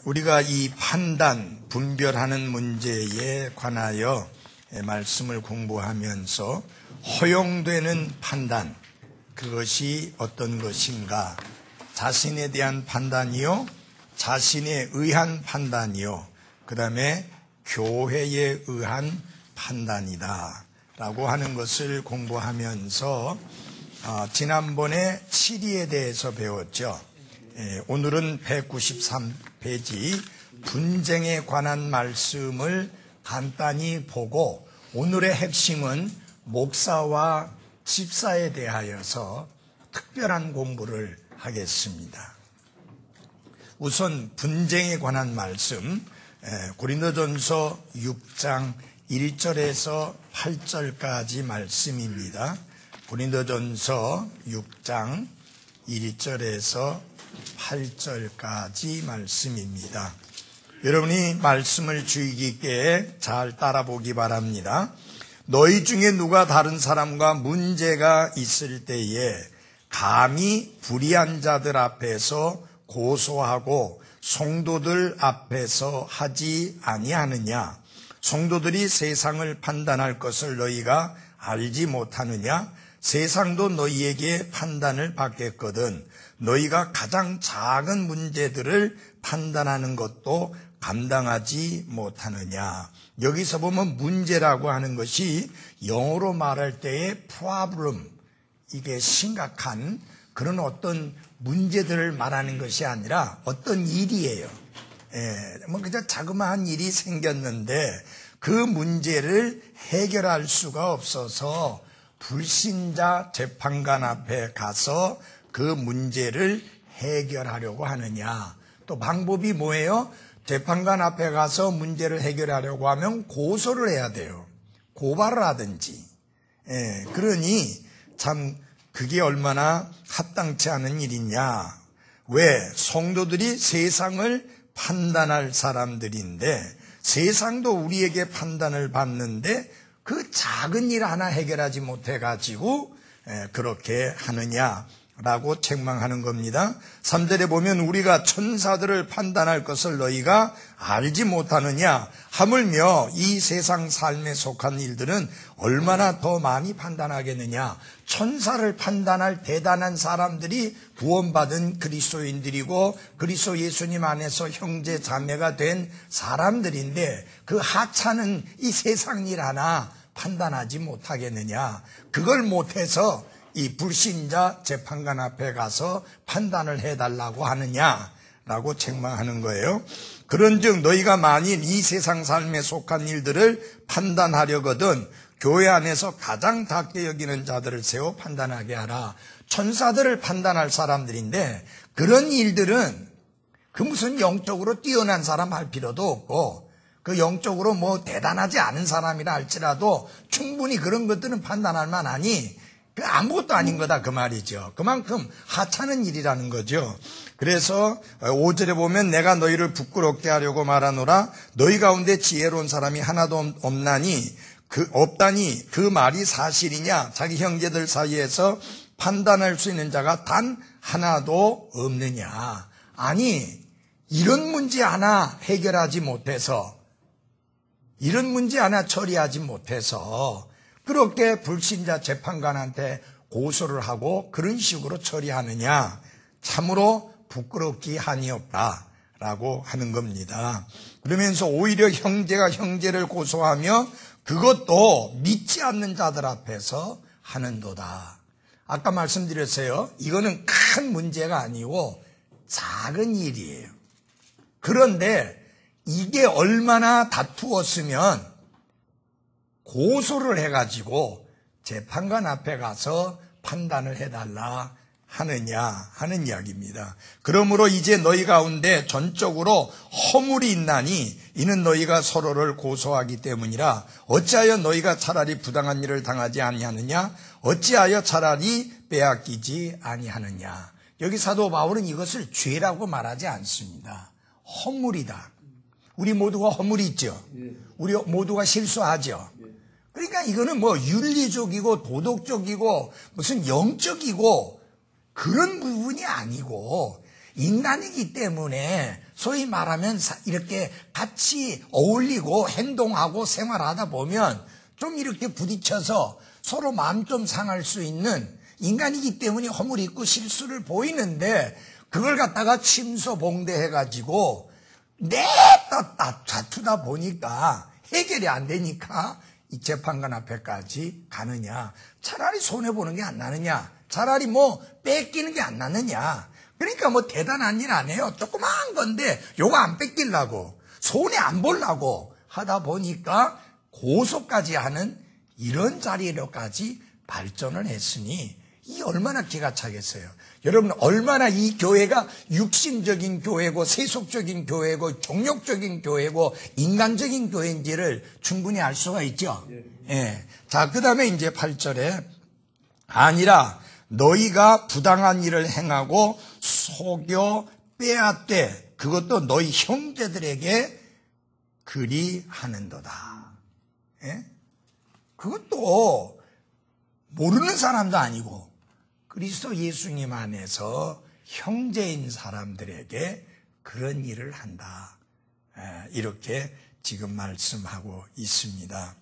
우리가 이 판단, 분별하는 문제에 관하여 말씀을 공부하면서 허용되는 판단, 그것이 어떤 것인가? 자신에 대한 판단이요, 자신에 의한 판단이요, 그 다음에 교회에 의한 판단이다 라고 하는 것을 공부하면서 지난번에 치리에 대해서 배웠죠. 오늘은 193페이지 분쟁에 관한 말씀을 간단히 보고 오늘의 핵심은 목사와 집사에 대하여서 특별한 공부를 하겠습니다. 우선 분쟁에 관한 말씀, 고린도전서 6장 1절에서 8절까지 말씀입니다. 고린도전서 6장 1절에서 8절까지 말씀입니다. 여러분이 말씀을 주의 깊게 잘 따라보기 바랍니다. 너희 중에 누가 다른 사람과 문제가 있을 때에 감히 불의한 자들 앞에서 고소하고 성도들 앞에서 하지 아니하느냐? 성도들이 세상을 판단할 것을 너희가 알지 못하느냐? 세상도 너희에게 판단을 받겠거든 너희가 가장 작은 문제들을 판단하는 것도 감당하지 못하느냐. 여기서 보면 문제라고 하는 것이 영어로 말할 때의 problem, 이게 심각한 그런 어떤 문제들을 말하는 것이 아니라 어떤 일이에요. 그냥 자그마한 일이 생겼는데 그 문제를 해결할 수가 없어서 불신자 재판관 앞에 가서 그 문제를 해결하려고 하느냐. 또 방법이 뭐예요? 재판관 앞에 가서 문제를 해결하려고 하면 고소를 해야 돼요. 고발을 하든지. 그러니 참 그게 얼마나 합당치 않은 일이냐. 왜? 성도들이 세상을 판단할 사람들인데 세상도 우리에게 판단을 받는데 그 작은 일 하나 해결하지 못해가지고 그렇게 하느냐라고 책망하는 겁니다. 3절에 보면 우리가 천사들을 판단할 것을 너희가 알지 못하느냐. 하물며 이 세상 삶에 속한 일들은 얼마나 더 많이 판단하겠느냐. 천사를 판단할 대단한 사람들이 구원받은 그리스도인들이고 그리스도 예수님 안에서 형제 자매가 된 사람들인데 그 하찮은 이 세상 일 하나 판단하지 못하겠느냐. 그걸 못해서 이 불신자 재판관 앞에 가서 판단을 해달라고 하느냐라고 책망하는 거예요. 그런즉 너희가 만일 이 세상 삶에 속한 일들을 판단하려거든 교회 안에서 가장 작게 여기는 자들을 세워 판단하게 하라. 천사들을 판단할 사람들인데 그런 일들은 그 무슨 영적으로 뛰어난 사람 할 필요도 없고 그 영적으로 뭐 대단하지 않은 사람이라 할지라도 충분히 그런 것들은 판단할 만하니 그 아무것도 아닌 거다 그 말이죠. 그만큼 하찮은 일이라는 거죠. 그래서 5절에 보면 내가 너희를 부끄럽게 하려고 말하노라. 너희 가운데 지혜로운 사람이 하나도 없다니 그 말이 사실이냐. 자기 형제들 사이에서 판단할 수 있는 자가 단 하나도 없느냐. 아니 이런 문제 하나 해결하지 못해서 이런 문제 하나 처리하지 못해서 그렇게 불신자 재판관한테 고소를 하고 그런 식으로 처리하느냐. 참으로 부끄럽기 한이 없다라고 하는 겁니다. 그러면서 오히려 형제가 형제를 고소하며 그것도 믿지 않는 자들 앞에서 하는도다. 아까 말씀드렸어요. 이거는 큰 문제가 아니고 작은 일이에요. 그런데 이게 얼마나 다투었으면 고소를 해가지고 재판관 앞에 가서 판단을 해달라 하느냐 하는 이야기입니다. 그러므로 이제 너희 가운데 전적으로 허물이 있나니 이는 너희가 서로를 고소하기 때문이라. 어찌하여 너희가 차라리 부당한 일을 당하지 아니하느냐. 어찌하여 차라리 빼앗기지 아니하느냐. 여기 사도 바울은 이것을 죄라고 말하지 않습니다. 허물이다. 우리 모두가 허물이 있죠. 우리 모두가 실수하죠. 그러니까 이거는 뭐 윤리적이고 도덕적이고 무슨 영적이고 그런 부분이 아니고 인간이기 때문에 소위 말하면 이렇게 같이 어울리고 행동하고 생활하다 보면 좀 이렇게 부딪혀서 서로 마음 좀 상할 수 있는 인간이기 때문에 허물 있고 실수를 보이는데 그걸 갖다가 침소봉대해가지고 냅다 다투다 보니까 해결이 안 되니까 이 재판관 앞에까지 가느냐. 차라리 손해보는 게 안 나느냐. 차라리 뭐 뺏기는 게 안 나느냐. 그러니까 뭐 대단한 일 안 해요. 조그마한 건데 요거 안 뺏기려고 손해 안 보려고 하다 보니까 고소까지 하는 이런 자리로까지 발전을 했으니 이 얼마나 기가 차겠어요. 여러분 얼마나 이 교회가 육신적인 교회고 세속적인 교회고 종욕적인 교회고 인간적인 교회인지를 충분히 알 수가 있죠. 예. 자, 그 다음에 이제 8절에 아니라 너희가 부당한 일을 행하고 속여 빼앗되 그것도 너희 형제들에게 그리 하는도다. 예? 그것도 모르는 사람도 아니고 그리스도 예수님 안에서 형제인 사람들에게 그런 일을 한다. 이렇게 지금 말씀하고 있습니다.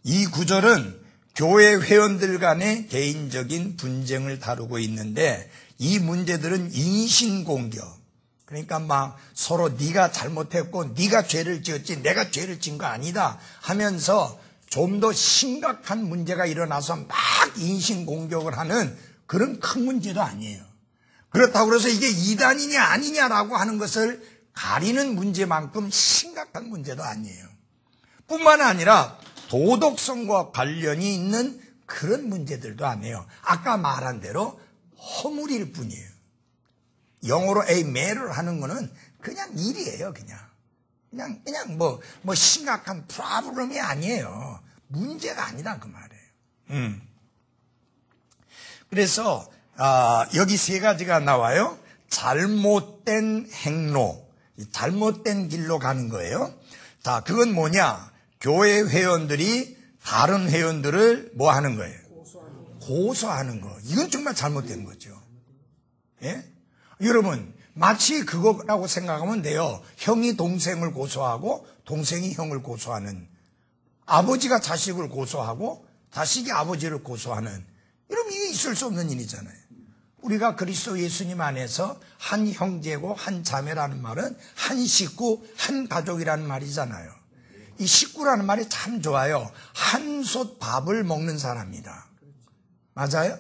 이 구절은 교회 회원들 간의 개인적인 분쟁을 다루고 있는데 이 문제들은 인신공격. 그러니까 막 서로 네가 잘못했고 네가 죄를 지었지 내가 죄를 지은 거 아니다 하면서 좀 더 심각한 문제가 일어나서 막 인신공격을 하는 그런 큰 문제도 아니에요. 그렇다고 해서 이게 이단이냐 아니냐라고 하는 것을 가리는 문제만큼 심각한 문제도 아니에요. 뿐만 아니라 도덕성과 관련이 있는 그런 문제들도 아니에요. 아까 말한 대로 허물일 뿐이에요. 영어로 a matter를 하는 거는 그냥 일이에요. 그냥 뭐 심각한 프로블럼이 아니에요. 문제가 아니다 그 말이에요. 그래서 여기 세 가지가 나와요. 잘못된 행로, 잘못된 길로 가는 거예요. 자, 그건 뭐냐? 교회 회원들이 다른 회원들을 뭐 하는 거예요? 고소하는 거. 이건 정말 잘못된 거죠. 예? 여러분, 마치 그거라고 생각하면 돼요. 형이 동생을 고소하고 동생이 형을 고소하는, 아버지가 자식을 고소하고 자식이 아버지를 고소하는, 여러분 이게 있을 수 없는 일이잖아요. 우리가 그리스도 예수님 안에서 한 형제고 한 자매라는 말은 한 식구, 한 가족이라는 말이잖아요. 이 식구라는 말이 참 좋아요. 한솥 밥을 먹는 사람이다. 맞아요?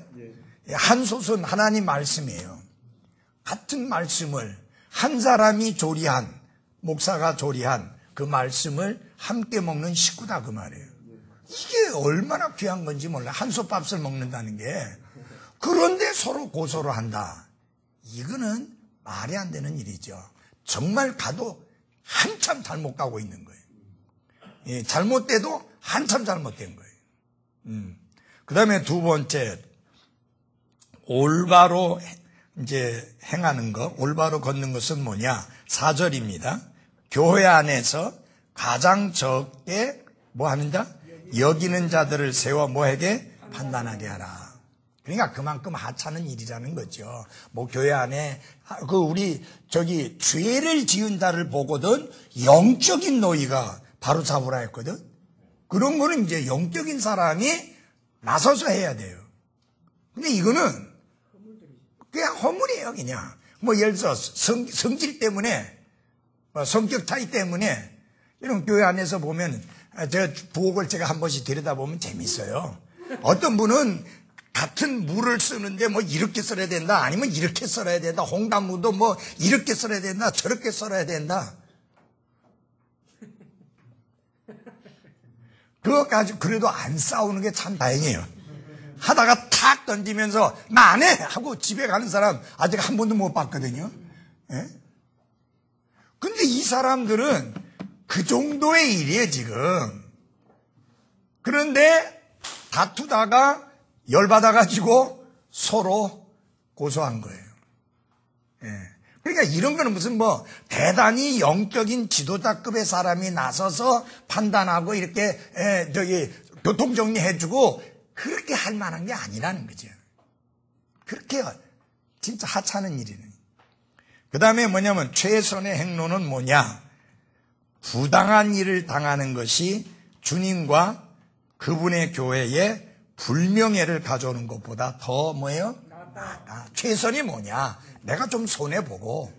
한솥은 하나님 말씀이에요. 같은 말씀을 한 사람이 조리한, 목사가 조리한 그 말씀을 함께 먹는 식구다 그 말이에요. 이게 얼마나 귀한 건지 몰라. 한솥밥을 먹는다는 게. 그런데 서로 고소를 한다. 이거는 말이 안 되는 일이죠. 정말 가도 한참 잘못 가고 있는 거예요. 예, 잘못돼도 한참 잘못된 거예요. 그 다음에 두 번째, 올바로 이제 행하는 거, 올바로 걷는 것은 뭐냐? 4절입니다. 교회 안에서 가장 적게 뭐 하는자? 여기는 자들을 세워 뭐에게? 판단하게 하라. 그러니까 그만큼 하찮은 일이라는 거죠. 뭐 교회 안에 우리 죄를 지은 자를 보거든 영적인 노예가 바로 잡으라 했거든. 그런 거는 이제 영적인 사람이 나서서 해야 돼요. 근데 이거는 그냥 허물이에요, 그냥. 뭐 예를 들어 성질 때문에, 성격 차이 때문에 이런 교회 안에서 보면 부엌을 제가 한 번씩 들여다보면 재밌어요. 어떤 분은 같은 물을 쓰는데 뭐 이렇게 썰어야 된다, 아니면 이렇게 썰어야 된다, 홍당무도 뭐 이렇게 썰어야 된다, 저렇게 썰어야 된다. 그거 가지고 그래도 안 싸우는 게 참 다행이에요. 하다가 탁 던지면서 나 안 해! 하고 집에 가는 사람 아직 한 번도 못 봤거든요. 예? 근데 이 사람들은 그 정도의 일이에요, 지금. 그런데 다투다가 열받아가지고 서로 고소한 거예요. 예. 그러니까 이런 거는 무슨 뭐 대단히 영적인 지도자급의 사람이 나서서 판단하고 이렇게 교통정리해주고 그렇게 할 만한 게 아니라는 거죠. 그렇게 진짜 하찮은 일이는. 그 다음에 뭐냐면 최선의 행로는 뭐냐? 부당한 일을 당하는 것이 주님과 그분의 교회에 불명예를 가져오는 것보다 더 뭐예요? 낫다. 최선이 뭐냐? 내가 좀 손해보고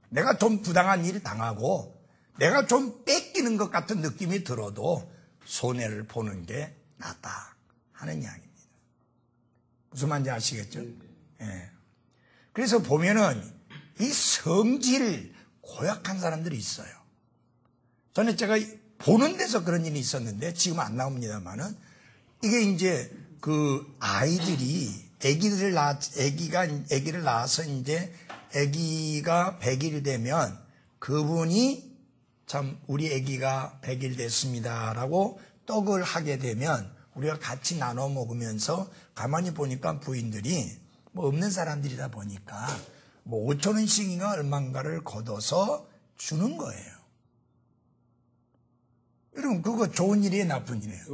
내가 좀 부당한 일을 당하고 내가 좀 뺏기는 것 같은 느낌이 들어도 손해를 보는 게 낫다 하는 이야기입니다. 무슨 말인지 아시겠죠? 예. 그래서 보면은 이 성질 고약한 사람들이 있어요. 전에 제가 보는 데서 그런 일이 있었는데 지금 안 나옵니다만은 이게 이제 그 아이들이 아기를 낳아서 이제 아기가 100일 되면 그분이 참 우리 아기가 100일 됐습니다라고 떡을 하게 되면 우리가 같이 나눠 먹으면서 가만히 보니까 부인들이 뭐 없는 사람들이다 보니까 뭐 5,000원씩인가 얼마인가를 걷어서 주는 거예요. 여러분 그거 좋은 일이에요, 나쁜 일이에요?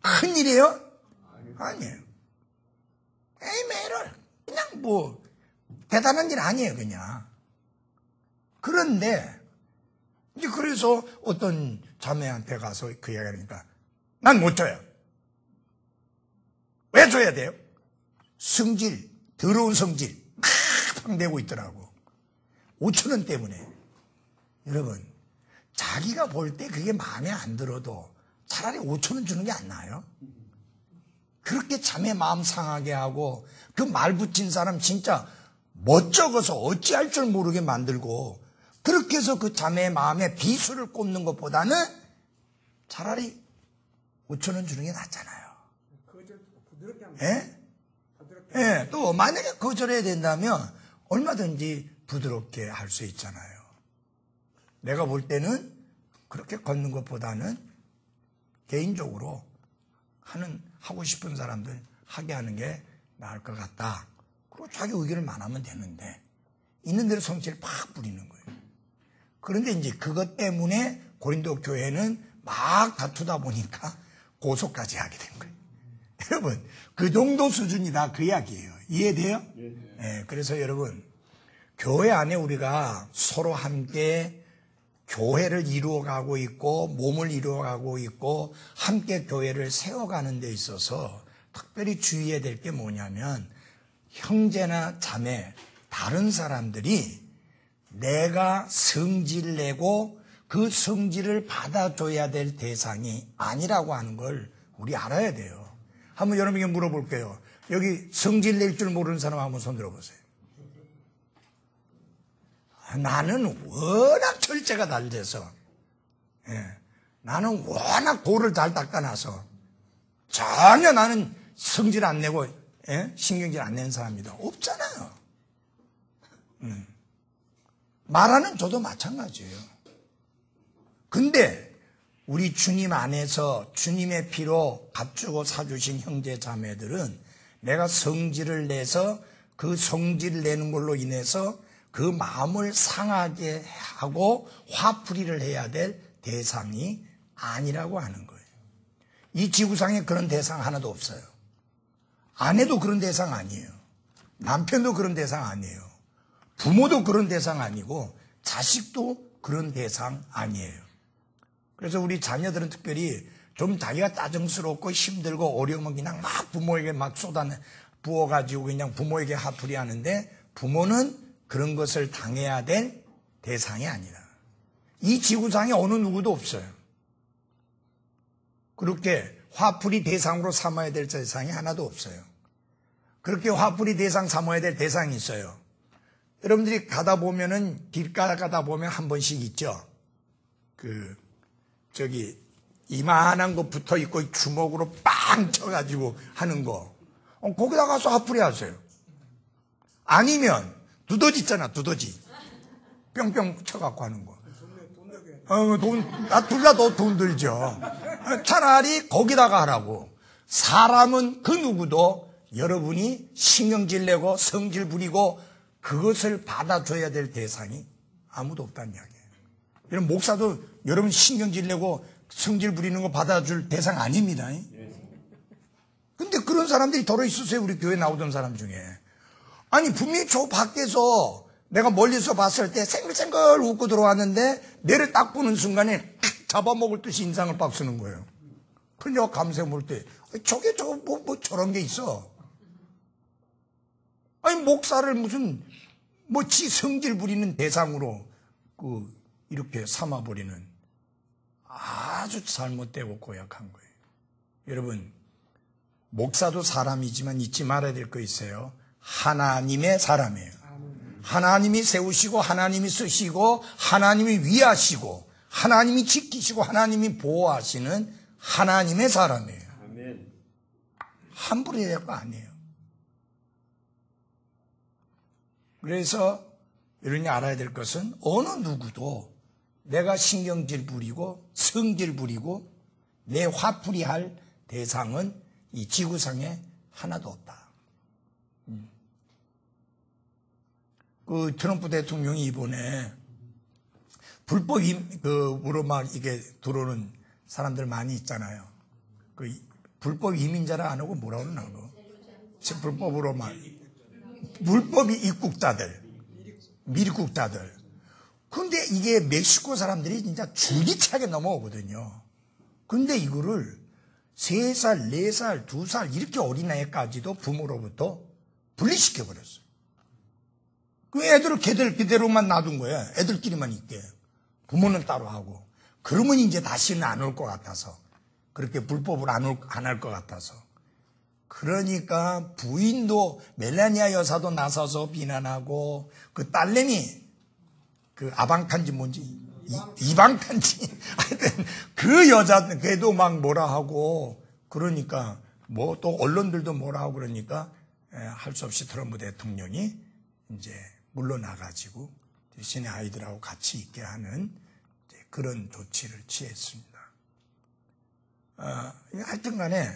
큰 일이에요? 아니에요. 에이메를 그냥 뭐 대단한 일 아니에요, 그냥. 그런데 이제 그래서 어떤 자매한테 가서 그 이야기 하니까 난 못 줘요. 왜 줘야 돼요? 성질, 더러운 성질 팍 내고 있더라고. 5,000원 때문에. 여러분 자기가 볼 때 그게 마음에 안 들어도 차라리 5,000원 주는 게 안 나아요? 그렇게 자매 마음 상하게 하고 그 말 붙인 사람 진짜 멋쩍어서 어찌할 줄 모르게 만들고 그렇게 해서 그 자매의 마음에 비수를 꼽는 것보다는 차라리 5,000원 주는 게 낫잖아요. 예? 예, 또 만약에 거절해야 된다면 얼마든지 부드럽게 할 수 있잖아요. 내가 볼 때는 그렇게 걷는 것보다는 개인적으로 하고 싶은 사람들 하게 하는 게 나을 것 같다. 그리고 자기 의견을 말하면 되는데 있는 대로 성질을 팍 부리는 거예요. 그런데 이제 그것 때문에 고린도 교회는 막 다투다 보니까 고소까지 하게 된 거예요. 여러분 그 정도 수준이다 그 이야기예요. 이해돼요? 네, 그래서 여러분 교회 안에 우리가 서로 함께 교회를 이루어가고 있고 몸을 이루어가고 있고 함께 교회를 세워가는 데 있어서 특별히 주의해야 될 게 뭐냐면 형제나 자매 다른 사람들이 내가 성질 내고 그 성질을 받아줘야 될 대상이 아니라고 하는 걸 우리 알아야 돼요. 한번 여러분에게 물어볼게요. 여기 성질 낼 줄 모르는 사람 한번 손 들어보세요. 나는 워낙 철제가 잘 돼서 나는 워낙 돌을 잘 닦아놔서 전혀 나는 성질 안 내고 신경질 안 내는 사람이다. 없잖아요. 말하는 저도 마찬가지예요. 근데 우리 주님 안에서 주님의 피로 값주고 사주신 형제 자매들은 내가 성질을 내서 그 성질을 내는 걸로 인해서 그 마음을 상하게 하고 화풀이를 해야 될 대상이 아니라고 하는 거예요. 이 지구상에 그런 대상 하나도 없어요. 아내도 그런 대상 아니에요. 남편도 그런 대상 아니에요. 부모도 그런 대상 아니고 자식도 그런 대상 아니에요. 그래서 우리 자녀들은 특별히 좀 자기가 짜증스럽고 힘들고 어려우면 그냥 막 부모에게 막 부어가지고 그냥 부모에게 화풀이 하는데 부모는 그런 것을 당해야 될 대상이 아니라 이 지구상에 어느 누구도 없어요. 그렇게 화풀이 대상으로 삼아야 될 대상이 하나도 없어요. 그렇게 화풀이 대상 삼아야 될 대상이 있어요. 여러분들이 가다 보면은 길가에 가다 보면 한 번씩 있죠. 이만한 거 붙어 있고 주먹으로 빵 쳐가지고 하는 거. 거기다 가서 화풀이 하세요. 아니면 두더지 있잖아, 두더지. 뿅뿅 쳐갖고 하는 거. 둘 다 돈 들죠. 차라리 거기다가 하라고. 사람은 그 누구도 여러분이 신경질 내고 성질 부리고 그것을 받아줘야 될 대상이 아무도 없다는 이야기예요. 여러분 목사도 여러분 신경질 내고 성질 부리는 거 받아줄 대상 아닙니다. 근데 그런 사람들이 더러 있으세요. 우리 교회 나오던 사람 중에. 아니 분명히 저 밖에서 내가 멀리서 봤을 때 생글생글 웃고 들어왔는데 내를 딱 보는 순간에 잡아먹을 듯이 인상을 빡 쓰는 거예요. 그냥 감세 볼 때 저게 뭐 저런 게 있어. 아니 목사를 무슨 지 성질 부리는 대상으로 이렇게 삼아버리는 아주 잘못되고 고약한 거예요. 여러분, 목사도 사람이지만 잊지 말아야 될 거 있어요. 하나님의 사람이에요. 하나님이 세우시고 하나님이 쓰시고 하나님이 위하시고 하나님이 지키시고 하나님이 보호하시는 하나님의 사람이에요. 함부로 해야 될 거 아니에요. 그래서 여러분이 알아야 될 것은 어느 누구도 내가 신경질 부리고 성질 부리고 내 화풀이 할 대상은 이 지구상에 하나도 없다. 트럼프 대통령이 이번에 불법으로 막 이게 들어오는 사람들 많이 있잖아요. 불법 이민자라 안 하고 뭐라고 그러나 불법으로 막 불법 입국자들, 미입국자들. 근데 이게 멕시코 사람들이 진짜 줄기차게 넘어오거든요. 근데 이거를 3살, 4살, 2살 이렇게 어린 나이까지도 부모로부터 분리시켜버렸어요. 그 애들을 걔들 그대로만 놔둔 거예요. 애들끼리만 있게. 부모는 따로 하고. 그러면 이제 다시는 안 올 것 같아서. 그렇게 불법으로 안 할 것 같아서. 그러니까 부인도 멜라니아 여사도 나서서 비난하고 그 딸내미 아방칸지 뭔지 이방칸지 하여튼 그 여자 걔도 막 뭐라 하고 그러니까 또 언론들도 뭐라 하고 그러니까 할 수 없이 트럼프 대통령이 이제 물러나가지고 대신에 아이들하고 같이 있게 하는 그런 조치를 취했습니다. 하여튼 간에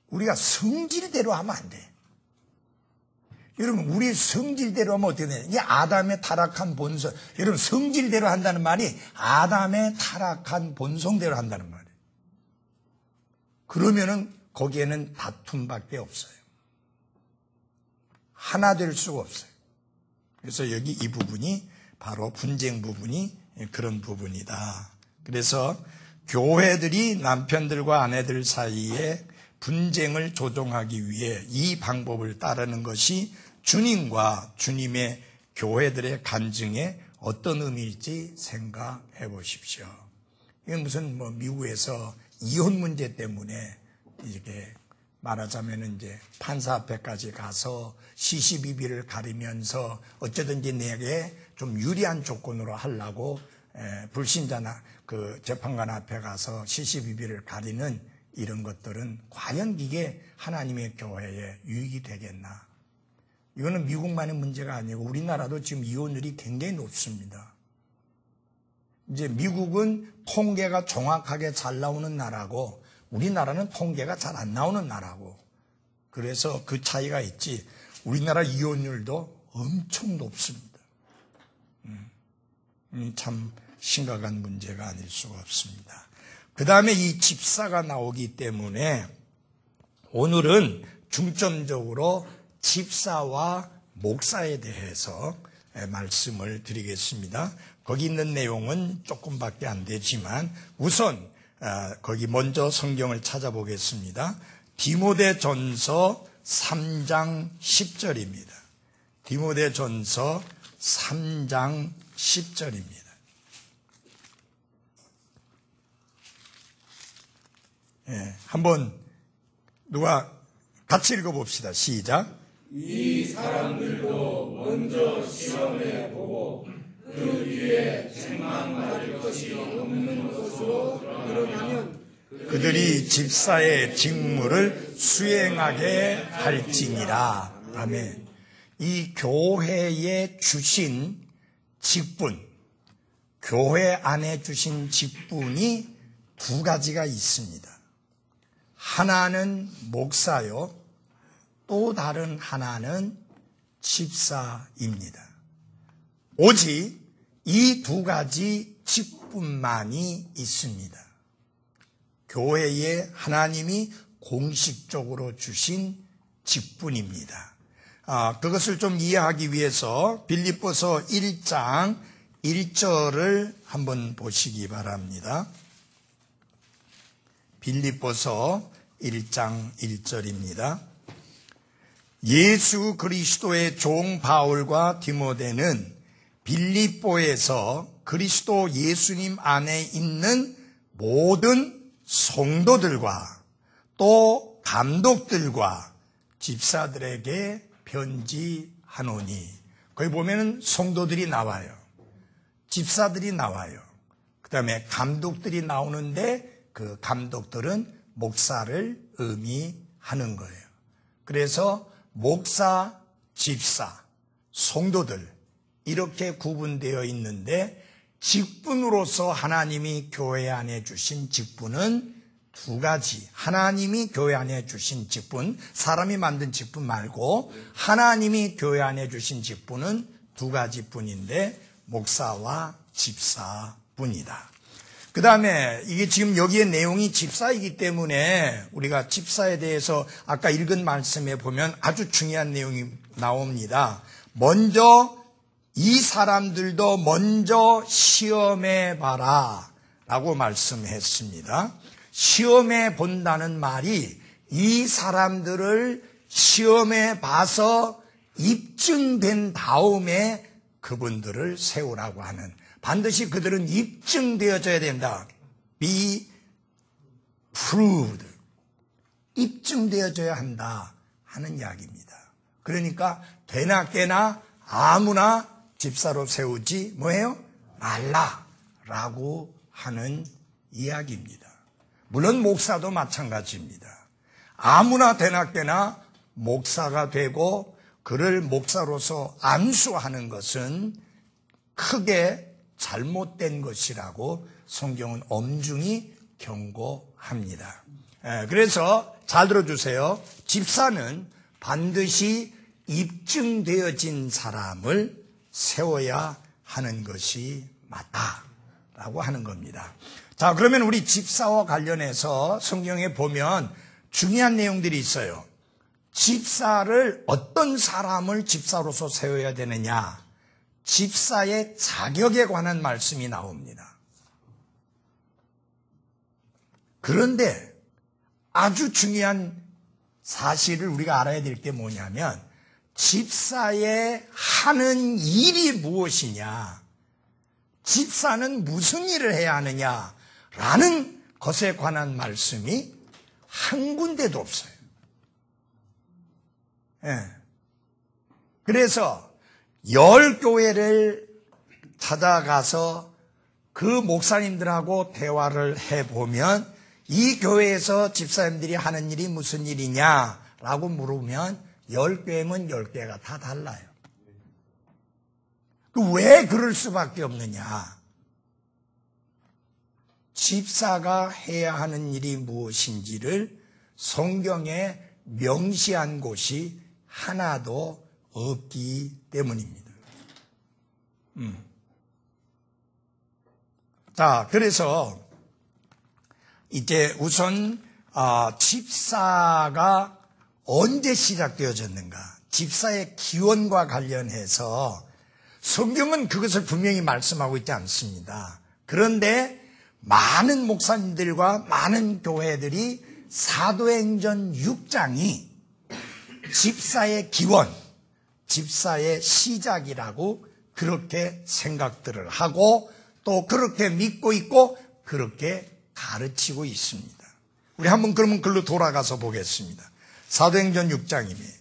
우리가 성질대로 하면 안 돼. 여러분, 우리 성질대로 하면 어떻게 되냐? 이게 아담의 타락한 본성. 여러분, 성질대로 한다는 말이 아담의 타락한 본성대로 한다는 말이에요. 그러면은 거기에는 다툼밖에 없어요. 하나 될 수가 없어요. 그래서 여기 이 부분이 바로 분쟁 부분이 그런 부분이다. 그래서 교회들이 남편들과 아내들 사이에 분쟁을 조정하기 위해 이 방법을 따르는 것이 주님과 주님의 교회들의 간증에 어떤 의미일지 생각해 보십시오. 이건 무슨 미국에서 이혼 문제 때문에 이렇게 말하자면 이제 판사 앞에까지 가서 시시비비를 가리면서 어쩌든지 내게 좀 유리한 조건으로 하려고 불신자나 재판관 앞에 가서 시시비비를 가리는 이런 것들은 과연 이게 하나님의 교회에 유익이 되겠나? 이거는 미국만의 문제가 아니고 우리나라도 지금 이혼율이 굉장히 높습니다. 이제 미국은 통계가 정확하게 잘 나오는 나라고 우리나라는 통계가 잘 안 나오는 나라고 그래서 그 차이가 있지 우리나라 이혼율도 엄청 높습니다. 참 심각한 문제가 아닐 수가 없습니다. 그 다음에 이 집사가 나오기 때문에 오늘은 중점적으로 집사와 목사에 대해서 말씀을 드리겠습니다. 거기 있는 내용은 조금밖에 안 되지만 우선 거기 먼저 성경을 찾아보겠습니다. 디모데전서 3장 10절입니다. 디모데전서 3장 10절입니다. 한번 누가 같이 읽어봅시다. 시작. 이 사람들도 먼저 시험해 보고 그 뒤에 책망받을 것이 없는 것으로 드러나면 그들이 집사의 직무를 수행하게 할지니라. 아멘. 이 교회에 주신 직분, 교회 안에 주신 직분이 두 가지가 있습니다. 하나는 목사요, 또 다른 하나는 집사입니다. 오직 이 두 가지 직분만이 있습니다. 교회에 하나님이 공식적으로 주신 직분입니다. 그것을 좀 이해하기 위해서 빌립보서 1장 1절을 한번 보시기 바랍니다. 빌립보서 1장 1절입니다. 예수 그리스도의 종 바울과 디모데는 빌립보에서 그리스도 예수님 안에 있는 모든 성도들과 또 감독들과 집사들에게 편지하노니. 거기 보면은 성도들이 나와요. 집사들이 나와요. 그 다음에 감독들이 나오는데 그 감독들은 목사를 의미하는 거예요. 그래서 목사, 집사, 성도들 이렇게 구분되어 있는데 직분으로서 하나님이 교회 안에 주신 직분은 두 가지. 하나님이 교회 안에 주신 직분, 사람이 만든 직분 말고 하나님이 교회 안에 주신 직분은 두 가지뿐인데 목사와 집사뿐이다. 그 다음에 이게 지금 여기에 내용이 집사이기 때문에 우리가 집사에 대해서 아까 읽은 말씀에 보면 아주 중요한 내용이 나옵니다. 먼저 이 사람들도 먼저 시험해 봐라 라고 말씀했습니다. 시험해 본다는 말이 이 사람들을 시험해 봐서 입증된 다음에 그분들을 세우라고 하는, 반드시 그들은 입증되어져야 된다. Be proved. 입증되어져야 한다 하는 이야기입니다. 그러니까 되나 깨나 아무나 집사로 세우지 뭐예요? 말라라고 하는 이야기입니다. 물론 목사도 마찬가지입니다. 아무나 되나 깨나 목사가 되고 그를 목사로서 안수하는 것은 크게 잘못된 것이라고 성경은 엄중히 경고합니다. 그래서 잘 들어주세요. 집사는 반드시 입증되어진 사람을 세워야 하는 것이 맞다라고 하는 겁니다. 자, 그러면 우리 집사와 관련해서 성경에 보면 중요한 내용들이 있어요. 집사를 어떤 사람을 집사로서 세워야 되느냐, 집사의 자격에 관한 말씀이 나옵니다. 그런데 아주 중요한 사실을 우리가 알아야 될 게 뭐냐면 집사의 하는 일이 무엇이냐, 집사는 무슨 일을 해야 하느냐라는 것에 관한 말씀이 한 군데도 없어요. 그래서 10교회를 찾아가서 그 목사님들하고 대화를 해보면 이 교회에서 집사님들이 하는 일이 무슨 일이냐라고 물으면 10교회면 10개가 다 달라요. 왜 그럴 수밖에 없느냐? 집사가 해야 하는 일이 무엇인지를 성경에 명시한 곳이 하나도 없기 때문입니다. 자, 그래서 이제 우선 집사가 언제 시작되어졌는가? 집사의 기원과 관련해서 성경은 그것을 분명히 말씀하고 있지 않습니다. 그런데 많은 목사님들과 많은 교회들이 사도행전 6장이 집사의 기원, 집사의 시작이라고 그렇게 생각들을 하고 또 그렇게 믿고 있고 그렇게 가르치고 있습니다. 우리 한번 그러면 글로 돌아가서 보겠습니다. 사도행전 6장입니다.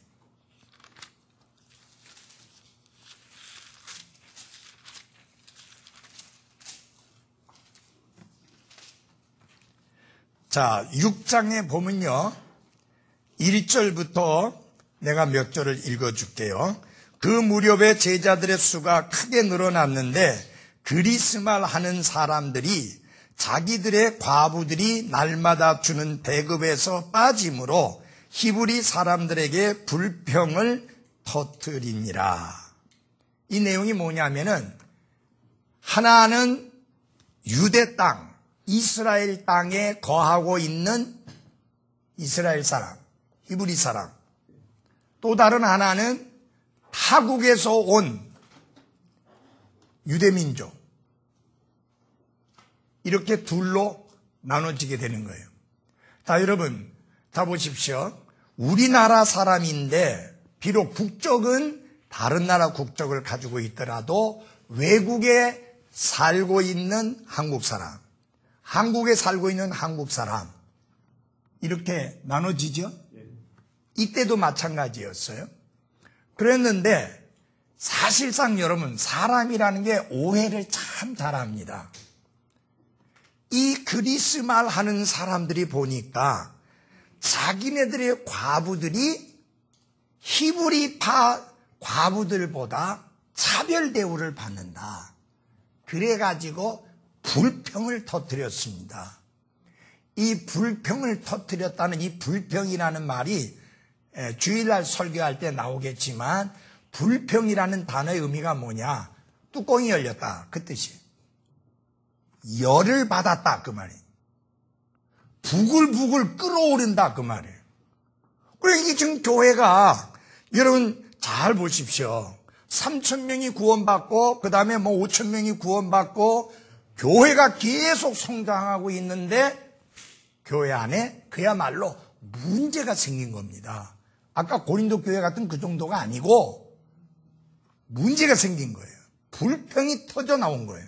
자, 6장에 보면요, 1절부터 내가 몇 절을 읽어줄게요. 그 무렵에 제자들의 수가 크게 늘어났는데 그리스말 하는 사람들이 자기들의 과부들이 날마다 주는 배급에서 빠짐으로 히브리 사람들에게 불평을 터뜨리니라. 이 내용이 뭐냐면은 하나는 유대 땅, 이스라엘 땅에 거하고 있는 이스라엘 사람, 히브리 사람, 또 다른 하나는 타국에서 온 유대민족, 이렇게 둘로 나눠지게 되는 거예요. 자, 여러분, 다 보십시오. 우리나라 사람인데 비록 국적은 다른 나라 국적을 가지고 있더라도 외국에 살고 있는 한국 사람, 한국에 살고 있는 한국 사람, 이렇게 나눠지죠? 이때도 마찬가지였어요. 그랬는데 사실상 여러분, 사람이라는 게 오해를 참 잘합니다. 이 그리스 말 하는 사람들이 보니까 자기네들의 과부들이 히브리파 과부들보다 차별 대우를 받는다. 그래가지고 불평을 터뜨렸습니다. 이 불평을 터뜨렸다는 이 불평이라는 말이 주일날 설교할 때 나오겠지만, 불평이라는 단어의 의미가 뭐냐? 뚜껑이 열렸다, 그 뜻이. 열을 받았다, 그 말이에요. 부글부글 끓어오른다, 그 말이에요. 그러니까 이게 지금 교회가, 여러분 잘 보십시오. 3,000명이 구원받고 그 다음에 5,000명이 구원받고 교회가 계속 성장하고 있는데 교회 안에 그야말로 문제가 생긴 겁니다. 아까 고린도 교회 같은 그 정도가 아니고 문제가 생긴 거예요. 불평이 터져 나온 거예요.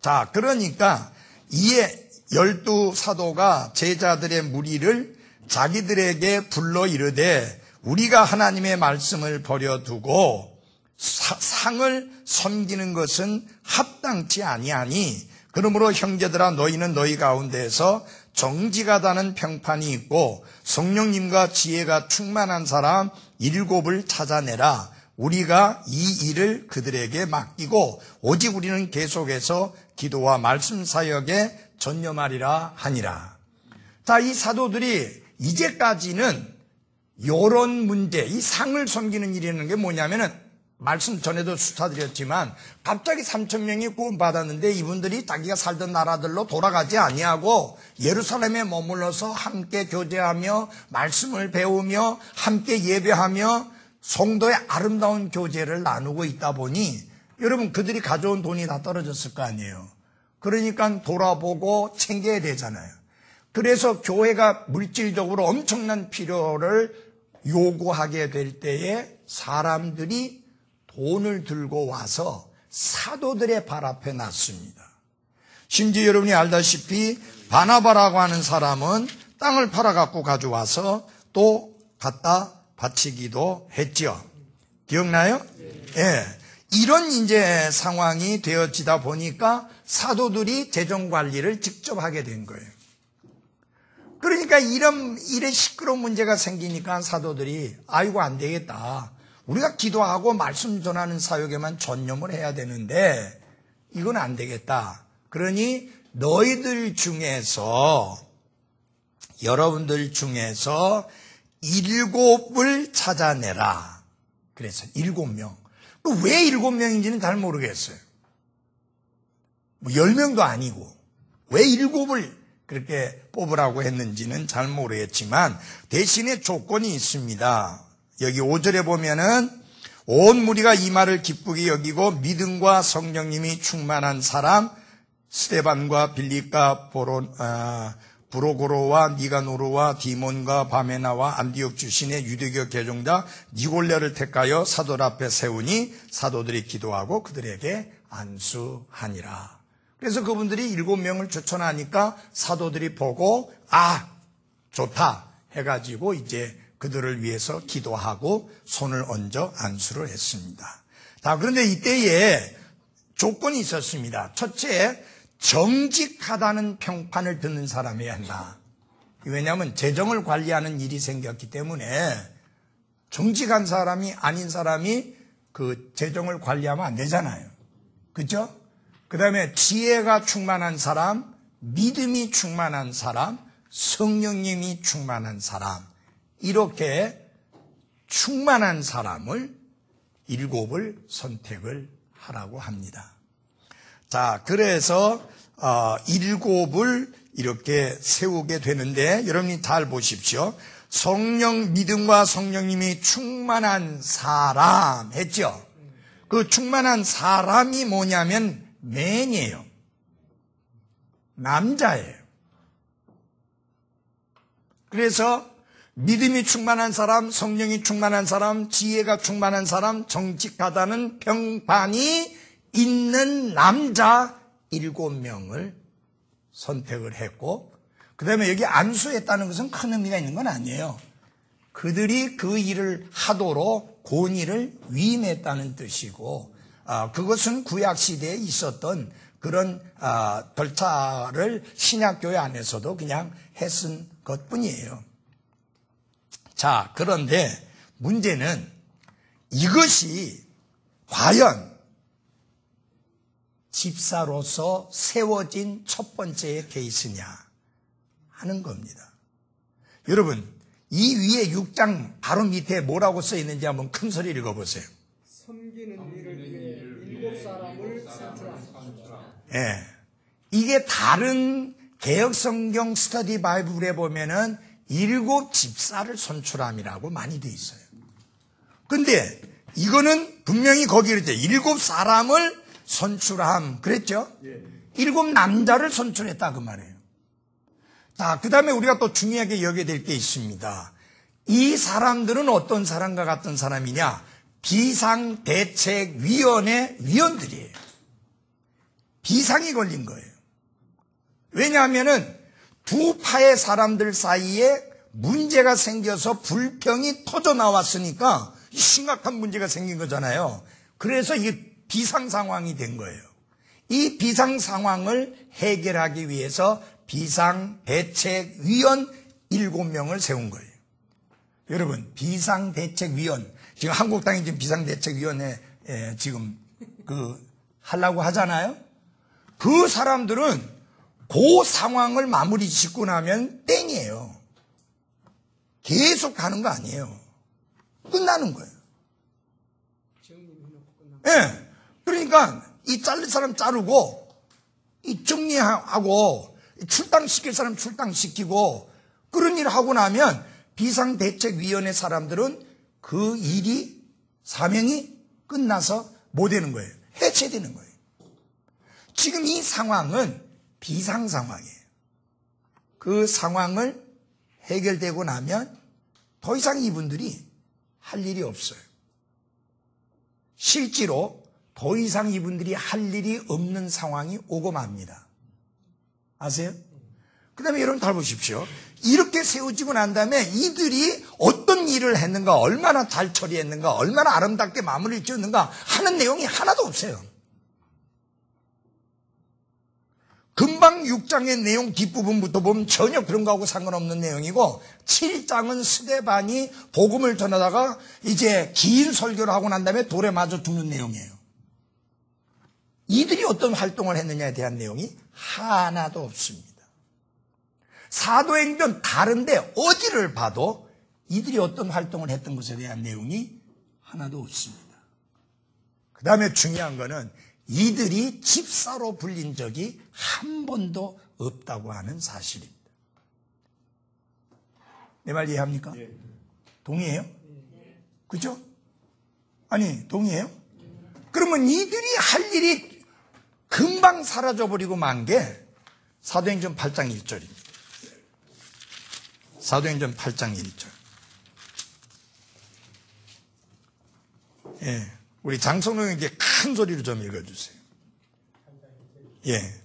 자, 그러니까 이에 12사도가 제자들의 무리를 자기들에게 불러 이르되 우리가 하나님의 말씀을 버려두고 상을 섬기는 것은 합당치 아니하니, 그러므로 형제들아 너희는 너희 가운데에서 정직하다는 평판이 있고 성령님과 지혜가 충만한 사람 7을 찾아내라. 우리가 이 일을 그들에게 맡기고 오직 우리는 계속해서 기도와 말씀 사역에 전념하리라 하니라. 자, 이 사도들이 이제까지는 요런 문제, 이 상을 섬기는 일이라는 게 뭐냐면은, 말씀 전에도 수차드렸지만 갑자기 3,000명이 구원받았는데 이분들이 자기가 살던 나라들로 돌아가지 아니하고 예루살렘에 머물러서 함께 교제하며 말씀을 배우며 함께 예배하며 성도의 아름다운 교제를 나누고 있다 보니 여러분, 그들이 가져온 돈이 다 떨어졌을 거 아니에요. 그러니까 돌아보고 챙겨야 되잖아요. 그래서 교회가 물질적으로 엄청난 필요를 요구하게 될 때에 사람들이 돈을 들고 와서 사도들의 발 앞에 놨습니다. 심지어 여러분이 알다시피 바나바라고 하는 사람은 땅을 팔아갖고 가져와서 또 갖다 바치기도 했죠. 기억나요? 예. 이런 이제 상황이 되어지다 보니까 사도들이 재정 관리를 직접 하게 된 거예요. 그러니까 이런 시끄러운 문제가 생기니까 사도들이 아이고 안 되겠다. 우리가 기도하고 말씀 전하는 사역에만 전념을 해야 되는데 이건 안 되겠다. 그러니 너희들 중에서, 여러분들 중에서 7을 찾아내라. 그래서 7명. 왜 7명인지는 잘 모르겠어요. 10명도 아니고 왜 7을 그렇게 뽑으라고 했는지는 잘 모르겠지만 대신에 조건이 있습니다. 여기 5절에 보면은 온 무리가 이 말을 기쁘게 여기고 믿음과 성령님이 충만한 사람 스데반과 빌립과 브로고로와 니가노르와 디몬과 바메나와 안디옥 출신의 유대교 개종자 니골레를 택하여 사도들 앞에 세우니 사도들이 기도하고 그들에게 안수하니라. 그래서 그분들이 7명을 추천하니까 사도들이 보고 좋다 해가지고 이제 그들을 위해서 기도하고 손을 얹어 안수를 했습니다. 자, 그런데 이때에 조건이 있었습니다. 첫째, 정직하다는 평판을 듣는 사람이어야 한다. 왜냐하면 재정을 관리하는 일이 생겼기 때문에 정직한 사람이 아닌 사람이 그 재정을 관리하면 안 되잖아요. 그렇죠? 그 다음에 지혜가 충만한 사람, 믿음이 충만한 사람, 성령님이 충만한 사람, 이렇게 충만한 사람을 7을 선택을 하라고 합니다. 자, 그래서 7을 이렇게 세우게 되는데 여러분이 잘 보십시오. 믿음과 성령님이 충만한 사람 했죠. 그 충만한 사람이 뭐냐면 맨이에요. 남자예요. 그래서 믿음이 충만한 사람, 성령이 충만한 사람, 지혜가 충만한 사람, 정직하다는 평판이 있는 남자 7명을 선택을 했고, 그 다음에 여기 안수했다는 것은 큰 의미가 있는 건 아니에요. 그들이 그 일을 하도록 권위를 위임했다는 뜻이고, 그것은 구약시대에 있었던 그런 절차를 신약교회 안에서도 그냥 했은 것뿐이에요. 자, 그런데 문제는 이것이 과연 집사로서 세워진 첫 번째의 케이스냐 하는 겁니다. 여러분, 이 위에 6장 바로 밑에 뭐라고 써 있는지 한번 큰 소리 읽어보세요. 섬기는 일을 위해 7사람을 선출하라. 예. 이게 다른 개혁성경 스터디 바이블에 보면은 7 집사를 선출함이라고 많이 돼 있어요. 근데 이거는 분명히 거기 그랬죠. 7 사람을 선출함 그랬죠. 7 남자를 선출했다 그 말이에요. 자, 그 다음에 우리가 또 중요하게 여겨야 될 게 있습니다. 이 사람들은 어떤 사람과 같은 사람이냐? 비상대책위원회 위원들이에요. 비상이 걸린 거예요. 왜냐하면은 두 파의 사람들 사이에 문제가 생겨서 불평이 터져 나왔으니까 심각한 문제가 생긴 거잖아요. 그래서 이게 비상 상황이 된 거예요. 이 비상 상황을 해결하기 위해서 비상대책위원 7명을 세운 거예요. 여러분, 비상대책위원, 지금 한국당이 지금 비상대책위원회 지금 하려고 하잖아요. 그 사람들은 그 상황을 마무리 짓고 나면 땡이에요. 계속 가는 거 아니에요. 끝나는 거예요. 예. 그러니까 이 자를 사람 자르고 이 정리하고 출당시킬 사람 출당시키고 그런 일을 하고 나면 비상대책위원회 사람들은 그 일이 사명이 끝나서 못 되는 거예요. 해체되는 거예요. 지금 이 상황은 비상 상황이에요. 그 상황을 해결되고 나면 더 이상 이분들이 할 일이 없어요. 실제로 더 이상 이분들이 할 일이 없는 상황이 오고 맙니다. 아세요? 그 다음에 여러분 잘 보십시오. 이렇게 세워지고 난 다음에 이들이 어떤 일을 했는가, 얼마나 잘 처리했는가, 얼마나 아름답게 마무리를 지었는가 하는 내용이 하나도 없어요. 금방 6장의 내용 뒷부분부터 보면 전혀 그런 거하고 상관없는 내용이고 7장은 스데반이 복음을 전하다가 이제 긴 설교를 하고 난 다음에 돌에 맞아 죽는 내용이에요. 이들이 어떤 활동을 했느냐에 대한 내용이 하나도 없습니다. 사도행전 다른데 어디를 봐도 이들이 어떤 활동을 했던 것에 대한 내용이 하나도 없습니다. 그 다음에 중요한 거는 이들이 집사로 불린 적이 한 번도 없다고 하는 사실입니다. 내 말 이해합니까? 동의해요? 그죠? 아니, 동의해요? 그러면 이들이 할 일이 금방 사라져버리고 만 게 사도행전 8장 1절입니다. 사도행전 8장 1절. 예. 우리 장성룡에게 큰 소리로 좀 읽어주세요. 예.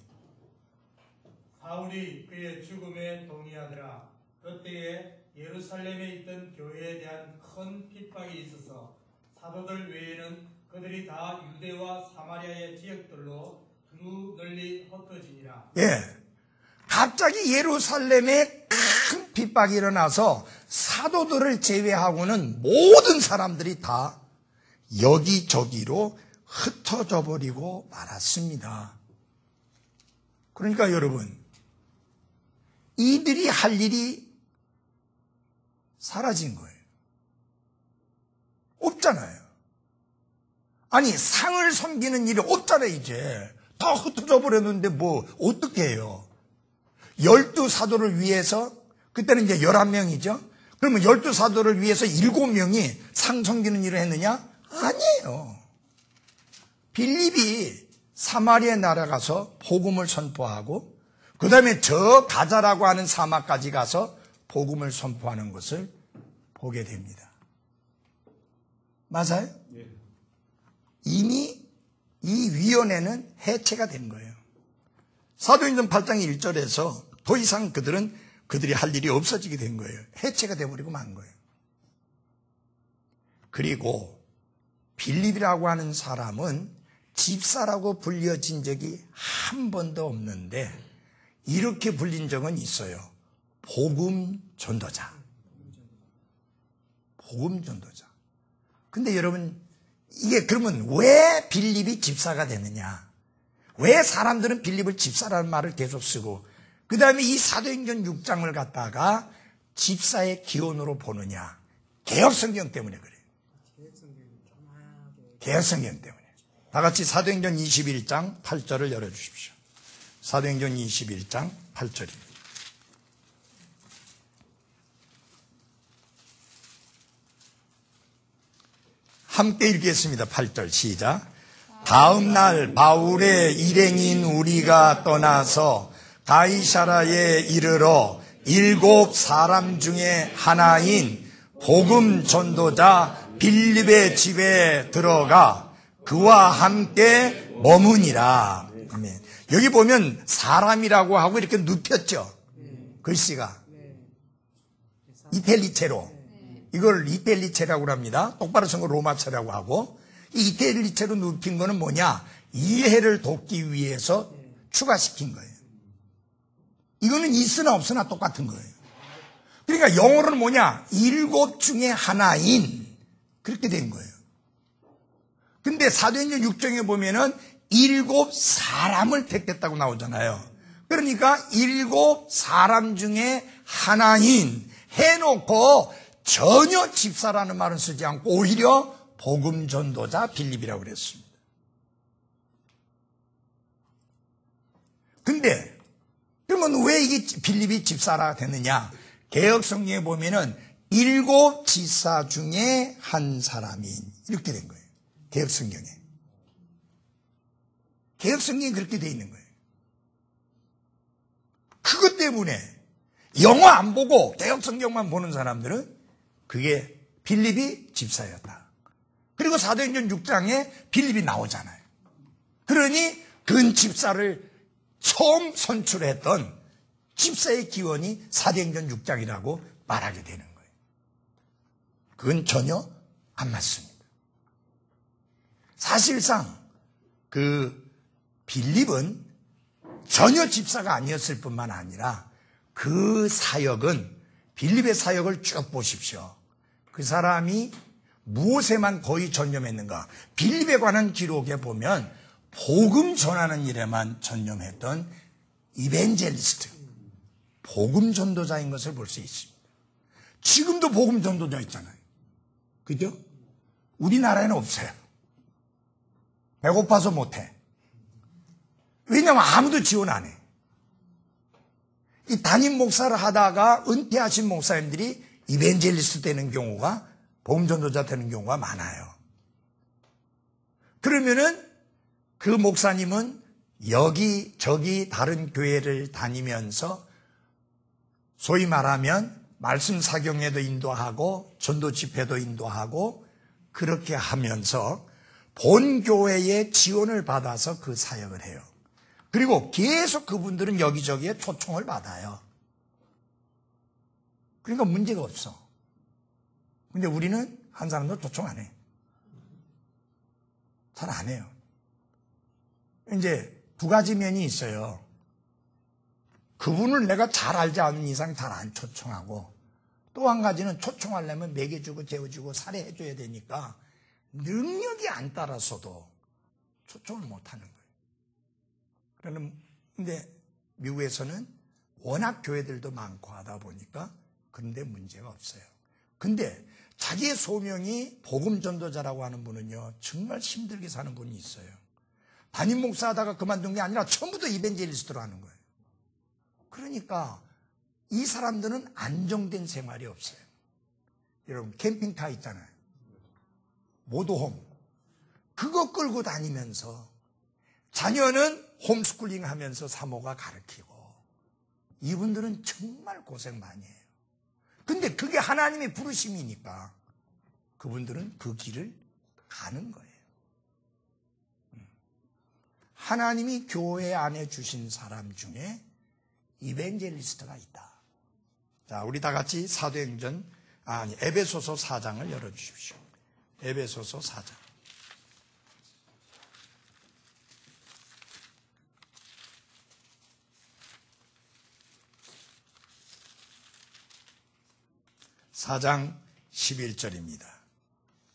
사울이 그의 죽음에 동의하더라. 그때에 예루살렘에 있던 교회에 대한 큰 핍박이 있어서 사도들 외에는 그들이 다 유대와 사마리아의 지역들로 두루 널리 흩어지니라. 예. 갑자기 예루살렘에 큰 핍박이 일어나서 사도들을 제외하고는 모든 사람들이 다 여기저기로 흩어져 버리고 말았습니다. 그러니까 여러분, 이들이 할 일이 사라진 거예요. 없잖아요. 아니, 상을 섬기는 일이 없잖아요. 이제 다 흩어져 버렸는데 뭐 어떻게 해요? 12 사도를 위해서, 그때는 이제 11명이죠. 그러면 12사도를 위해서 7명이 상성기는 일을 했느냐? 아니에요. 빌립이 사마리아 나라 가서 복음을 선포하고 그 다음에 저 가자라고 하는 사막까지 가서 복음을 선포하는 것을 보게 됩니다. 맞아요? 이미 이 위원회는 해체가 된 거예요. 사도행전 8장 1절에서 더 이상 그들이 할 일이 없어지게 된 거예요. 해체가 돼버리고 만 거예요. 그리고 빌립이라고 하는 사람은 집사라고 불려진 적이 한 번도 없는데 이렇게 불린 적은 있어요. 복음 전도자. 복음 전도자. 근데 여러분, 이게 그러면 왜 빌립이 집사가 되느냐? 왜 사람들은 빌립을 집사라는 말을 계속 쓰고 그 다음에 이 사도행전 6장을 갖다가 집사의 기원으로 보느냐? 개혁성경 때문에 그래요. 개혁성경 때문에. 다 같이 사도행전 21장 8절을 열어주십시오. 사도행전 21장 8절입니다. 함께 읽겠습니다. 8절 시작. 다음 날 바울의 일행인 우리가 떠나서 가이사라에 이르러 7 사람 중에 하나인 복음 전도자 빌립의 집에 들어가 그와 함께 머무니라. 아멘. 여기 보면 사람이라고 하고 이렇게 눕혔죠. 글씨가 이텔리체로. 이걸 이텔리체라고 합니다. 똑바로 쓴 거 로마체라고 하고 이 이텔리체로 눕힌 거는 뭐냐? 이해를 돕기 위해서 추가시킨 거예요. 이거는 있으나 없으나 똑같은 거예요. 그러니까 영어로는 뭐냐? 7 중에 하나인 그렇게 된 거예요. 근데 사도행전 6장에 보면은 7 사람을 택했다고 나오잖아요. 그러니까 7 사람 중에 하나인 해놓고 전혀 집사라는 말은 쓰지 않고 오히려 복음 전도자 빌립이라고 그랬습니다. 근데 그러면 왜 이게 빌립이 집사라 됐느냐? 개혁성경에 보면은 7 지사 중에 한 사람인 이렇게 된 거예요. 개혁성경에. 개혁성경이 그렇게 돼 있는 거예요. 그것 때문에 영어 안 보고 개혁성경만 보는 사람들은 그게 빌립이 집사였다. 그리고 사도행전 6장에 빌립이 나오잖아요. 그러니 그 집사를 처음 선출했던 집사의 기원이 사도행전 6장이라고 말하게 되는 거예요. 그건 전혀 안 맞습니다. 사실상 그 빌립은 전혀 집사가 아니었을 뿐만 아니라 그 사역은 빌립의 사역을 쭉 보십시오. 그 사람이 무엇에만 거의 전념했는가? 빌립에 관한 기록에 보면 복음 전하는 일에만 전념했던 이벤젤리스트, 복음 전도자인 것을 볼 수 있습니다. 지금도 복음 전도자 있잖아요. 그죠? 우리나라에는 없어요. 배고파서 못해. 왜냐하면 아무도 지원 안 해. 이 담임 목사를 하다가 은퇴하신 목사님들이 이벤젤리스트 되는 경우가, 복음 전도자 되는 경우가 많아요. 그러면은 그 목사님은 여기저기 다른 교회를 다니면서 소위 말하면 말씀 사경회도 인도하고 전도 집회도 인도하고 그렇게 하면서 본 교회의 지원을 받아서 그 사역을 해요. 그리고 계속 그분들은 여기저기에 초청을 받아요. 그러니까 문제가 없어. 근데 우리는 한 사람도 초청 안 해. 잘 안 해요. 이제 두 가지 면이 있어요. 그분을 내가 잘 알지 않는 이상 잘 안 초청하고, 또 한 가지는 초청하려면 먹여주고 재워주고 살해해줘야 되니까 능력이 안 따라서도 초청을 못 하는 거예요. 그런데 미국에서는 워낙 교회들도 많고 하다 보니까 그런데 문제가 없어요. 근데 자기의 소명이 복음 전도자라고 하는 분은요, 정말 힘들게 사는 분이 있어요. 담임 목사 하다가 그만둔 게 아니라 처음부터 이벤젤리스트로 하는 거예요. 그러니까 이 사람들은 안정된 생활이 없어요. 여러분 캠핑카 있잖아요. 모도홈. 그거 끌고 다니면서 자녀는 홈스쿨링 하면서 사모가 가르치고 이분들은 정말 고생 많이 해요. 근데 그게 하나님의 부르심이니까 그분들은 그 길을 가는 거예요. 하나님이 교회 안에 주신 사람 중에 이벤젤리스트가 있다. 자, 우리 다 같이 에베소서 4장을 열어주십시오. 에베소서 4장. (4장) 11절입니다.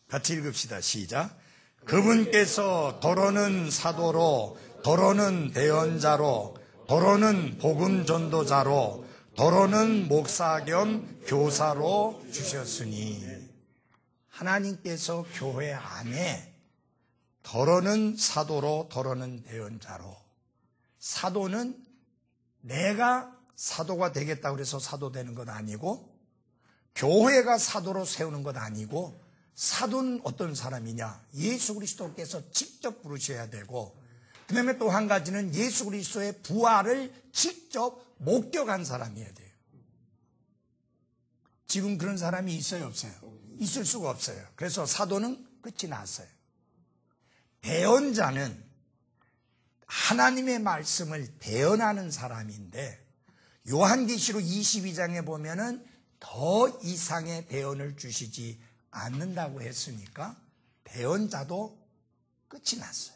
같이 읽읍시다. 시작. 그분께서 더러는 사도로, 더러는 대언자로, 더러는 복음 전도자로, 더러는 목사 겸 교사로 주셨으니, 하나님께서 교회 안에 더러는 사도로, 더러는 대언자로, 사도는 내가 사도가 되겠다고 해서 사도 되는 것 아니고, 교회가 사도로 세우는 것 아니고, 사도는 어떤 사람이냐? 예수 그리스도께서 직접 부르셔야 되고, 그 다음에 또 한 가지는 예수 그리스도의 부활을 직접 목격한 사람이어야 돼요. 지금 그런 사람이 있어요, 없어요? 있을 수가 없어요. 그래서 사도는 끝이 났어요. 대언자는 하나님의 말씀을 대언하는 사람인데, 요한계시록 22장에 보면은 더 이상의 대언을 주시지 않는다고 했으니까 대언자도 끝이 났어요.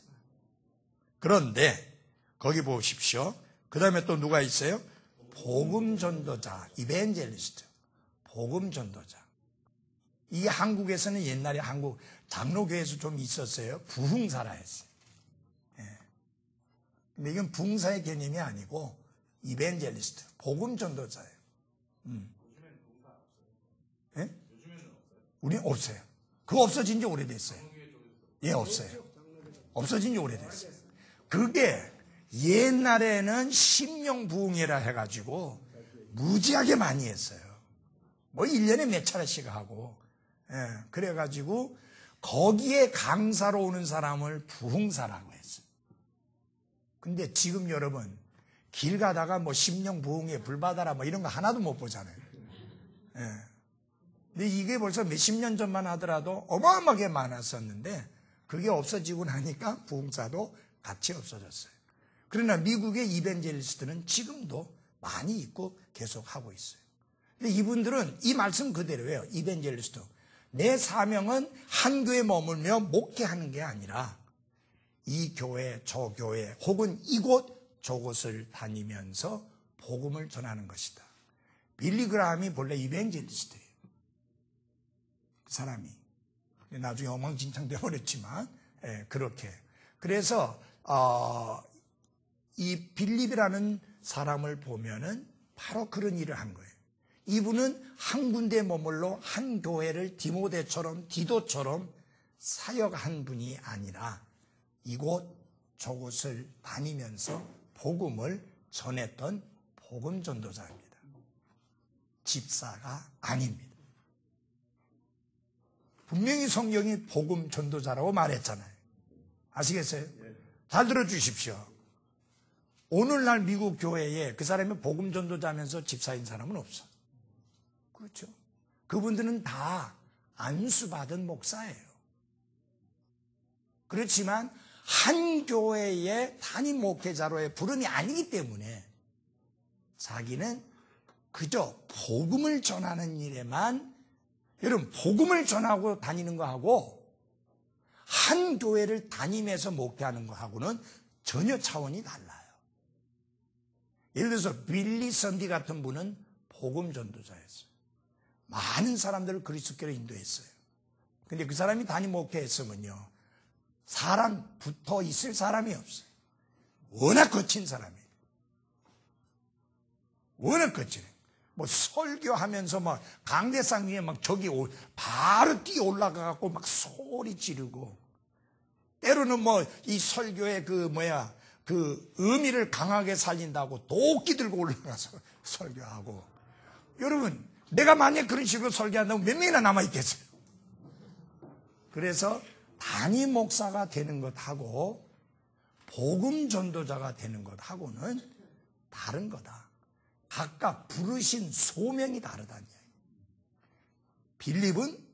그런데 거기 보십시오. 그 다음에 또 누가 있어요? 복음 전도자, 이벤젤리스트, 복음 전도자. 이 한국에서는 옛날에 한국 장로교회에서 좀 있었어요. 부흥사라 했어요. 예. 근데 이건 부흥사의 개념이 아니고 이벤젤리스트, 복음 전도자예요. 예? 우리는 없어요. 그거 없어진 지 오래됐어요. 예, 없어요. 없어진 지 오래됐어요. 그게 옛날에는 심령부흥회라 해가지고 무지하게 많이 했어요. 뭐 1년에 몇 차례씩 하고, 예, 그래가지고 거기에 강사로 오는 사람을 부흥사라고 했어요. 근데 지금 여러분 길 가다가 뭐 심령부흥회 불받아라 뭐 이런 거 하나도 못 보잖아요. 예. 근데 이게 벌써 몇십 년 전만 하더라도 어마어마하게 많았었는데 그게 없어지고 나니까 부흥사도 같이 없어졌어요. 그러나 미국의 이벤젤리스트는 지금도 많이 있고 계속 하고 있어요. 근데 이분들은 이 말씀 그대로예요. 이벤젤리스트. 내 사명은 한 교회에 머물며 목회하는 게 아니라 이 교회, 저 교회 혹은 이곳 저곳을 다니면서 복음을 전하는 것이다. 빌리 그라함이 본래 이벤젤리스트예요. 그 사람이. 나중에 엉망진창 되어버렸지만, 예, 그렇게. 그래서, 이 빌립이라는 사람을 보면은 바로 그런 일을 한 거예요. 이분은 한 군데 머물러 한 교회를 디모데처럼, 디도처럼 사역한 분이 아니라 이곳 저곳을 다니면서 복음을 전했던 복음 전도자입니다. 집사가 아닙니다. 분명히 성경이 복음 전도자라고 말했잖아요. 아시겠어요? 잘 들어주십시오. 오늘날 미국 교회에 그 사람이 복음 전도자면서 집사인 사람은 없어. 그렇죠? 그분들은 다 안수받은 목사예요. 그렇지만 한 교회의 담임 목회자로의 부름이 아니기 때문에 자기는 그저 복음을 전하는 일에만, 여러분 복음을 전하고 다니는 거하고 한 교회를 다니면서 목회하는 거하고는 전혀 차원이 달라요. 예를 들어서 빌리 선디 같은 분은 복음 전도자였어요. 많은 사람들을 그리스도께로 인도했어요. 근데 그 사람이 담임 목회했으면요, 사람 붙어 있을 사람이 없어요. 워낙 거친 사람이에요. 워낙 거치네. 뭐 설교하면서 막 강대상 위에 막 저기 바로 뛰어 올라가갖고 막 소리 지르고, 때로는 뭐 이 설교의 그 의미를 강하게 살린다고 도끼 들고 올라가서 설교하고. 여러분 내가 만약 그런 식으로 설교한다면 몇 명이나 남아있겠어요? 그래서 단임 목사가 되는 것하고 복음 전도자가 되는 것하고는 다른 거다. 각각 부르신 소명이 다르다는 얘기예요. 빌립은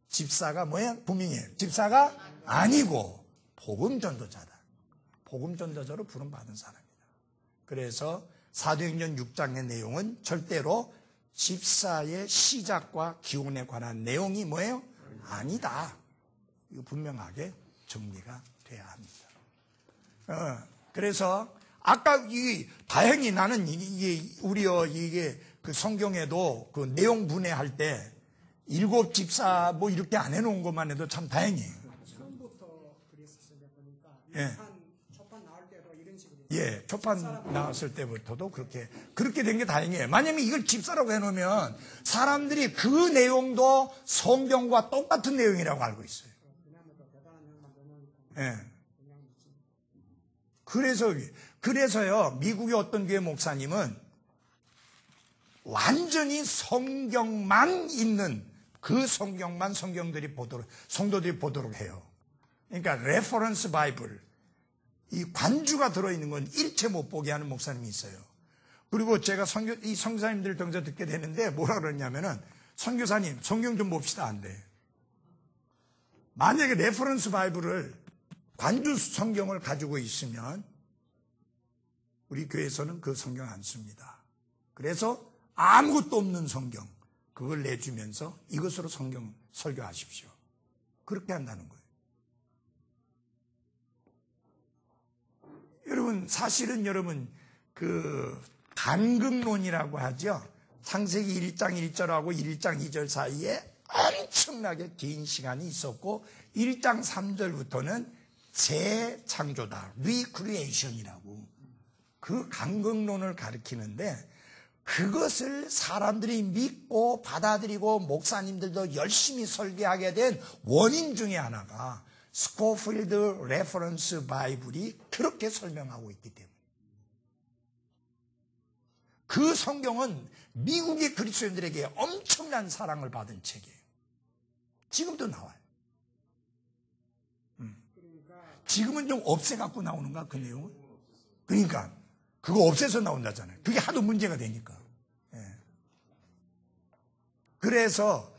집사가 뭐야? 분명해요. 집사가 아니고 복음 전도자다. 복음 전도자로 부름받은 사람이다. 그래서 사도행전 6장의 내용은 절대로 집사의 시작과 기원에 관한 내용이 뭐예요? 아니다. 이거 분명하게 정리가 돼야 합니다. 그래서 아까 다행히 나는 이게 그 성경에도 그 내용 분해할 때 7 집사 뭐 이렇게 안 해놓은 것만 해도 참 다행이에요. 처음부터 그랬었어요. 보니까 예. 초판 나올 때도 이런 식으로. 예, 초판 나왔을 때부터도 그렇게 된 게 다행이에요. 만약에 이걸 집사라고 해놓으면 사람들이 그 내용도 성경과 똑같은 내용이라고 알고 있어요. 예. 그래서요, 미국의 어떤 교회 목사님은 완전히 성경만 있는 그 성경만 성도들이 보도록 해요. 그러니까 레퍼런스 바이블, 이 관주가 들어있는 건 일체 못 보게 하는 목사님이 있어요. 그리고 제가 이 선교사님들 동서 듣게 되는데 뭐라 그러냐면은, 선교사님 성경 좀 봅시다. 안 돼. 만약에 레퍼런스 바이블을 관주 성경을 가지고 있으면 우리 교회에서는 그 성경 안 씁니다. 그래서 아무것도 없는 성경 그걸 내주면서 이것으로 성경 설교하십시오. 그렇게 한다는 거예요. 여러분, 사실은 여러분 그 간극론이라고 하죠. 창세기 1장 1절하고 1장 2절 사이에 엄청나게 긴 시간이 있었고 1장 3절부터는 재창조다, 리크리에이션이라고 그 간극론을 가리키는데, 그것을 사람들이 믿고 받아들이고 목사님들도 열심히 설교하게 된 원인 중에 하나가 스코필드 레퍼런스 바이블이 그렇게 설명하고 있기 때문에. 그 성경은 미국의 그리스도인들에게 엄청난 사랑을 받은 책이에요. 지금도 나와요. 지금은 좀 없애갖고 나오는가, 그 내용을? 그러니까 그거 없애서 나온다잖아요. 그게 하도 문제가 되니까. 예. 그래서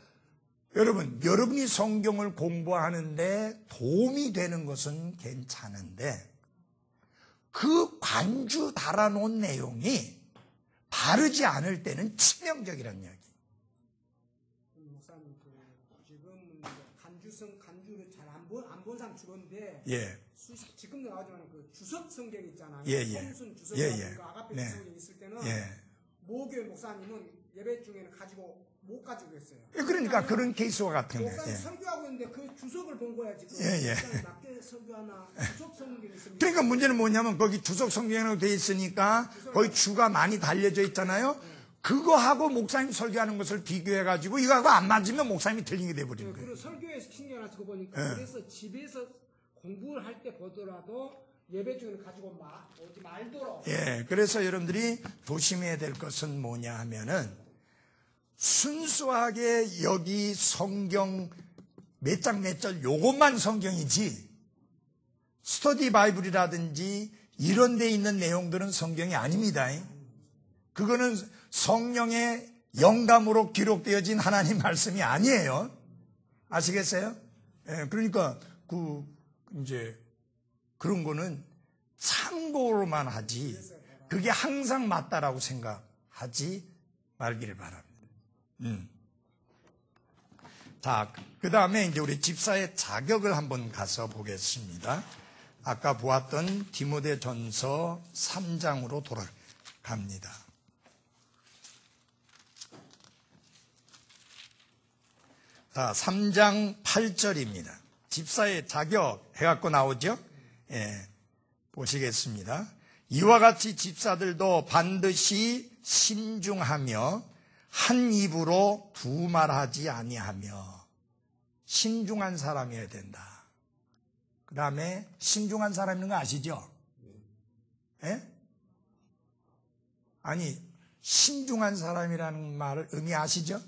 여러분이 성경을 공부하는데 도움이 되는 것은 괜찮은데, 그 관주 달아놓은 내용이 바르지 않을 때는 치명적이라는 이야기. 목사님, 지금 간주를 잘 안 본 사람 주로인데, 예. 지금도 나오지만 그 주석 성경 있잖아요. 예. 성순 주석 아가페 네. 주석이 있을 때는 예. 모교회 목사님은 예배 중에는 못 가지고 있어요. 그러니까 그런 케이스와 같은 거예요. 목사님 예. 설교하고 있는데 그 주석을 본 거야 지금. 예. 목사님 맞게 설교하나 주석 성경이 있습니다. 그러니까 문제는 뭐냐면 거기 주석 성경으로 돼 있으니까 거기 주가 많이 달려져 있잖아요. 그거하고 목사님 설교하는 것을 비교해가지고 이거하고 안 맞으면 목사님이 틀린 게 돼버리는 거예요. 그리고 설교에서 신경을 쓰고 보니까 그래서 집에서 공부를 할 때 보더라도 예배 중에는 가지고 오지 말도록. 예, 그래서 여러분들이 조심해야 될 것은 뭐냐 하면은, 순수하게 여기 성경 몇 장 몇 절 요것만 성경이지, 스터디 바이블이라든지 이런 데 있는 내용들은 성경이 아닙니다. 그거는 성령의 영감으로 기록되어진 하나님 말씀이 아니에요. 아시겠어요? 예, 그러니까 이제 그런 거는 참고로만 하지, 그게 항상 맞다라고 생각하지 말기를 바랍니다. 자, 그 다음에 이제 우리 집사의 자격을 한번 가서 보겠습니다. 아까 보았던 디모데전서 3장으로 돌아갑니다. 자, 3장 8절입니다. 집사의 자격 해갖고 나오죠? 예, 보시겠습니다. 이와 같이 집사들도 반드시 신중하며 한 입으로 두 말하지 아니하며, 신중한 사람이어야 된다. 그 다음에 신중한 사람인 거 아시죠? 예? 아니, 신중한 사람이라는 말을 의미하시죠?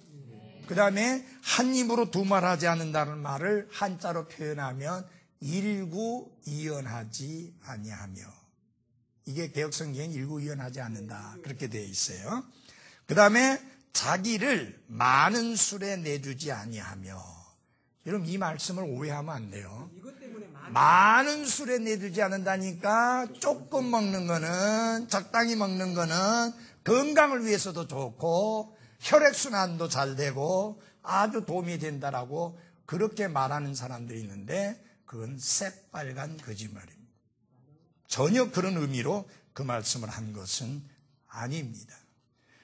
그 다음에 한 입으로 두 말 하지 않는다는 말을 한자로 표현하면 일구이연하지 아니하며, 이게 개역성경엔 일구이연하지 않는다 그렇게 되어 있어요. 그 다음에 자기를 많은 술에 내주지 아니하며, 여러분 이 말씀을 오해하면 안 돼요. 이것 때문에 많은 술에 내주지 않는다니까 조금 먹는 거는, 적당히 먹는 거는 건강을 위해서도 좋고 혈액순환도 잘 되고 아주 도움이 된다라고 그렇게 말하는 사람들이 있는데 그건 새빨간 거짓말입니다. 전혀 그런 의미로 그 말씀을 한 것은 아닙니다.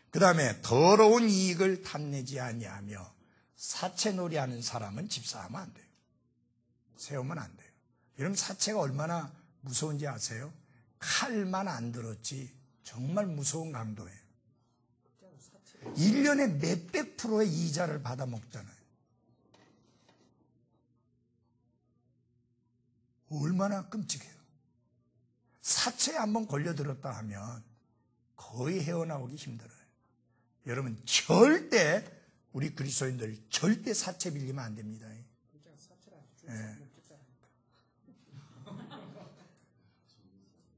그 다음에 더러운 이익을 탐내지 아니하며, 사채놀이하는 사람은 집사하면 안 돼요. 세우면 안 돼요. 여러분 사채가 얼마나 무서운지 아세요? 칼만 안 들었지 정말 무서운 강도예요. 1년에 몇백 프로의 이자를 받아 먹잖아요. 얼마나 끔찍해요. 사채에 한번 걸려들었다 하면 거의 헤어나오기 힘들어요. 여러분 절대, 우리 그리스도인들 절대 사채 빌리면 안 됩니다. 예.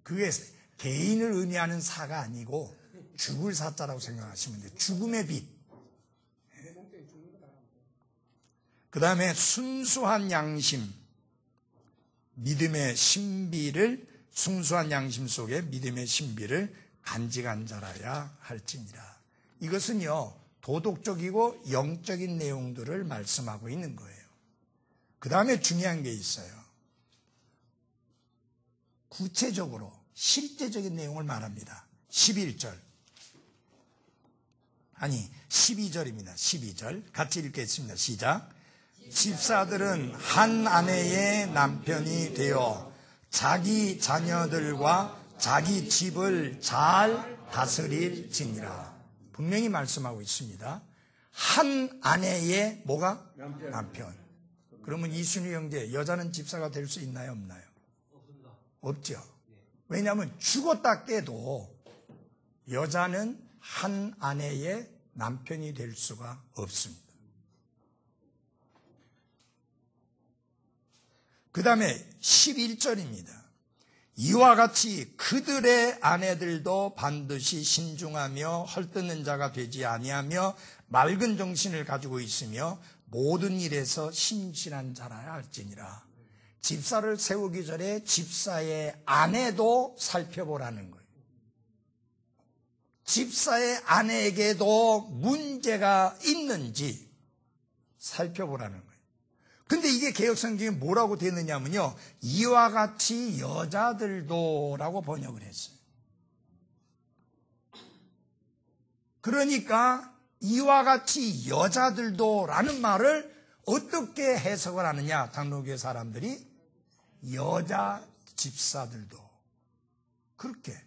그게 개인을 의미하는 사가 아니고 죽을 사자라고 생각하시면 돼요. 죽음의 빛. 그 다음에 순수한 양심, 믿음의 신비를, 순수한 양심 속에 믿음의 신비를 간직한 자라야 할지니라. 이것은요 도덕적이고 영적인 내용들을 말씀하고 있는 거예요. 그 다음에 중요한 게 있어요. 구체적으로 실제적인 내용을 말합니다. 11절, 아니 12절입니다. 12절 같이 읽겠습니다. 시작. 집사들은 한 아내의 남편이 되어 자기 자녀들과 자기 집을 잘 다스릴지니라. 분명히 말씀하고 있습니다. 한 아내의 뭐가? 남편. 그러면 이순희 형제, 여자는 집사가 될 수 있나요 없나요? 없죠. 왜냐하면 죽었다 깨도 여자는 한 아내의 남편이 될 수가 없습니다. 그 다음에 11절입니다. 이와 같이 그들의 아내들도 반드시 신중하며 헐뜯는 자가 되지 아니하며 맑은 정신을 가지고 있으며 모든 일에서 신실한 자라야 할지니라. 집사를 세우기 전에 집사의 아내도 살펴보라는 거예요. 집사의 아내에게도 문제가 있는지 살펴보라는 거예요. 근데 이게 개역성경에 뭐라고 되느냐면요, 이와 같이 여자들도 라고 번역을 했어요. 그러니까 이와 같이 여자들도 라는 말을 어떻게 해석을 하느냐, 장로교회 사람들이 여자 집사들도 그렇게,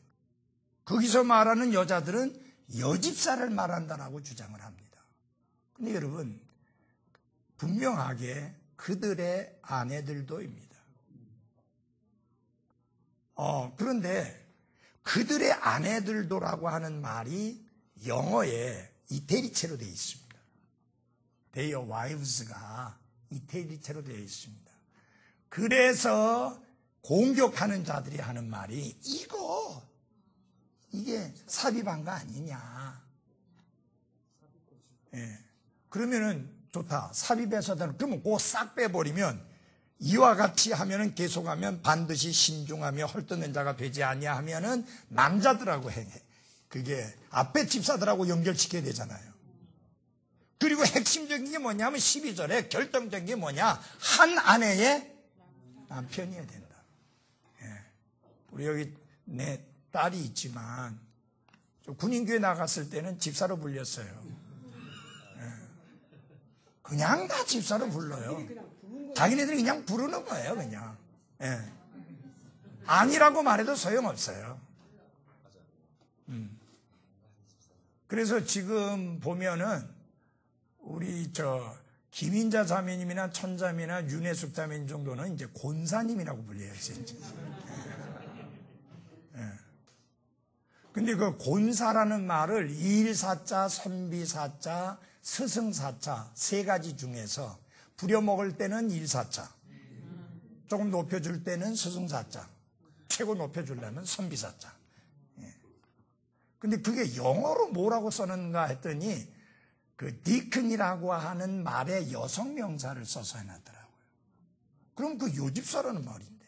거기서 말하는 여자들은 여집사를 말한다라고 주장을 합니다. 근데 여러분 분명하게 그들의 아내들도입니다. 그런데 그들의 아내들도라고 하는 말이 영어에 이태리체로 되어 있습니다. Their wives가 이태리체로 되어 있습니다. 그래서 공격하는 자들이 하는 말이 이게 삽입한 거 아니냐. 예. 그러면은 좋다. 삽입해서든, 그러면 그거 싹 빼버리면 이와 같이 하면은 계속하면 반드시 신중하며 헐뜯는 자가 되지 아니하면은 남자들하고 해. 그게 앞에 집사들하고 연결시켜야 되잖아요. 그리고 핵심적인 게 뭐냐면 12절에 결정적인 게 뭐냐, 한 아내의 남편이어야 된다. 예. 우리 여기 내 딸이 있지만 군인교회 나갔을 때는 집사로 불렸어요. 그냥 다 집사로 불러요. 자기네들이 그냥 부르는 거예요, 그냥. 예. 아니라고 말해도 소용없어요. 그래서 지금 보면은 우리 김인자 자매님이나 천자매나 윤혜숙 자매님 정도는 이제 곤사님이라고 불려요, 진짜. 예. 근데 그 곤사라는 말을 일사자, 선비사자, 스승사자 세 가지 중에서 부려먹을 때는 일사자, 조금 높여줄 때는 스승사자, 최고 높여주려면 선비사자. 근데 그게 영어로 뭐라고 써는가 했더니 그 디큰이라고 하는 말에 여성 명사를 써서 해놨더라고요. 그럼 그 요집사라는 말인데.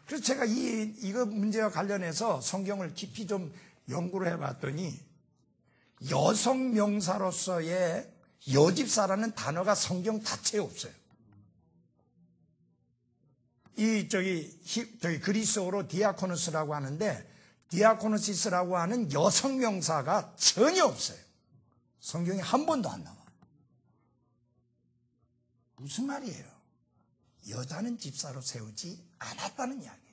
그래서 제가 이거 문제와 관련해서 성경을 깊이 좀 연구를 해봤더니 여성 명사로서의 여집사라는 단어가 성경 자체에 없어요. 저기 그리스어로 디아코노스라고 하는데 디아코노시스라고 하는 여성 명사가 전혀 없어요. 성경에 한 번도 안 나와요. 무슨 말이에요? 여자는 집사로 세우지 않았다는 이야기예요.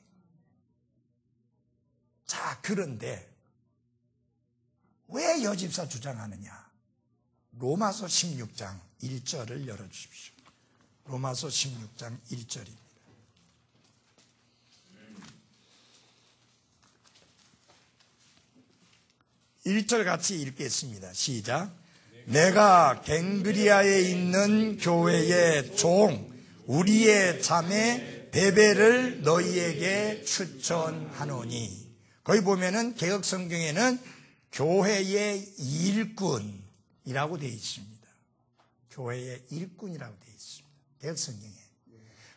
자, 그런데 왜 여집사 주장하느냐? 로마서 16장 1절을 열어주십시오. 로마서 16장 1절입니다. 1절 같이 읽겠습니다. 시작. 내가 갱그리아에 있는 교회의 종 우리의 자매 베베를 너희에게 추천하노니. 거기 보면은 개역 성경에는 교회의 일꾼이라고 되어 있습니다. 교회의 일꾼이라고 되어 있습니다. 개역 성경에.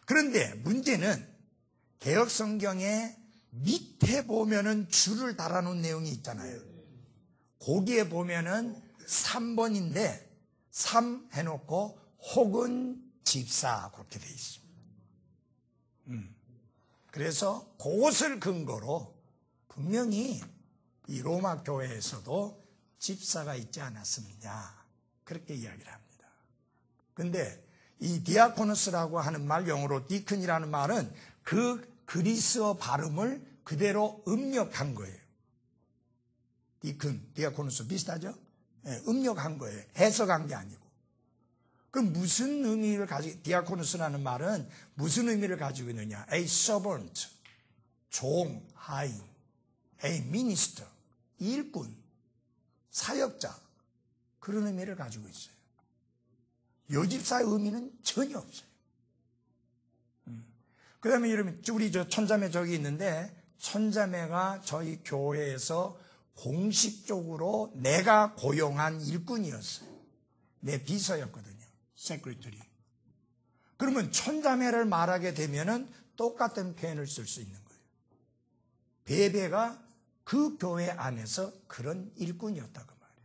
그런데 문제는 개역 성경에 밑에 보면은 줄을 달아놓은 내용이 있잖아요. 거기에 보면은 3번인데 3 해놓고 혹은 집사 그렇게 되어 있습니다. 그래서 그것을 근거로 분명히 이 로마 교회에서도 집사가 있지 않았습니다. 그렇게 이야기를 합니다. 근데 이 디아코노스라고 하는 말, 영어로 디큰이라는 말은 그 그리스어 발음을 그대로 음력한 거예요. 디큰, 디아코노스 비슷하죠? 네, 음력한 거예요. 해석한 게 아니고. 그럼 무슨 의미를 가지고, 디아코노스라는 말은 무슨 의미를 가지고 있느냐? A servant, 종, 하인, A minister, 일꾼, 사역자, 그런 의미를 가지고 있어요. 여집사의 의미는 전혀 없어요. 그 다음에 여러분, 우리 천자매 저기 있는데, 천자매가 저희 교회에서 공식적으로 내가 고용한 일꾼이었어요. 내 비서였거든요. 세크리터리. 그러면 천자매를 말하게 되면은 똑같은 표현을 쓸 수 있는 거예요. 베베가 그 교회 안에서 그런 일꾼이었다고 말이에요.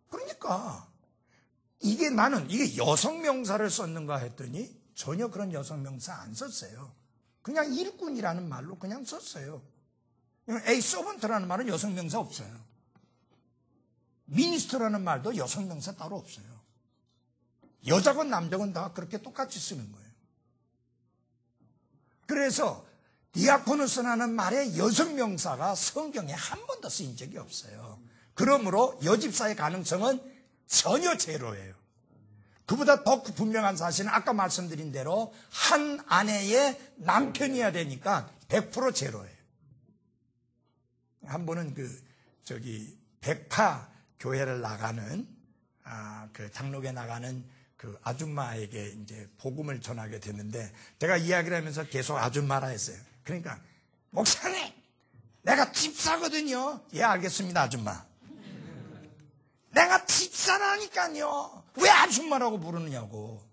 그러니까 이게 여성 명사를 썼는가 했더니 전혀 그런 여성 명사 안 썼어요. 그냥 일꾼이라는 말로 그냥 썼어요. A servant라는 말은 여성 명사 없어요. 미니스터라는 말도 여성 명사 따로 없어요. 여자건 남자건 다 그렇게 똑같이 쓰는 거예요. 그래서 디아코노스라는 말의 여성 명사가 성경에 한 번도 쓰인 적이 없어요. 그러므로 여집사의 가능성은 전혀 제로예요. 그보다 더 분명한 사실은 아까 말씀드린 대로 한 아내의 남편이어야 되니까 100% 제로예요. 한 번은 백파 교회를 나가는, 그 장로교에 나가는 그 아줌마에게 이제 복음을 전하게 됐는데, 제가 이야기를 하면서 계속 아줌마라 했어요. 그러니까, 목사님, 내가 집사거든요. 예, 알겠습니다, 아줌마. 내가 집사라니까요. 왜 아줌마라고 부르느냐고.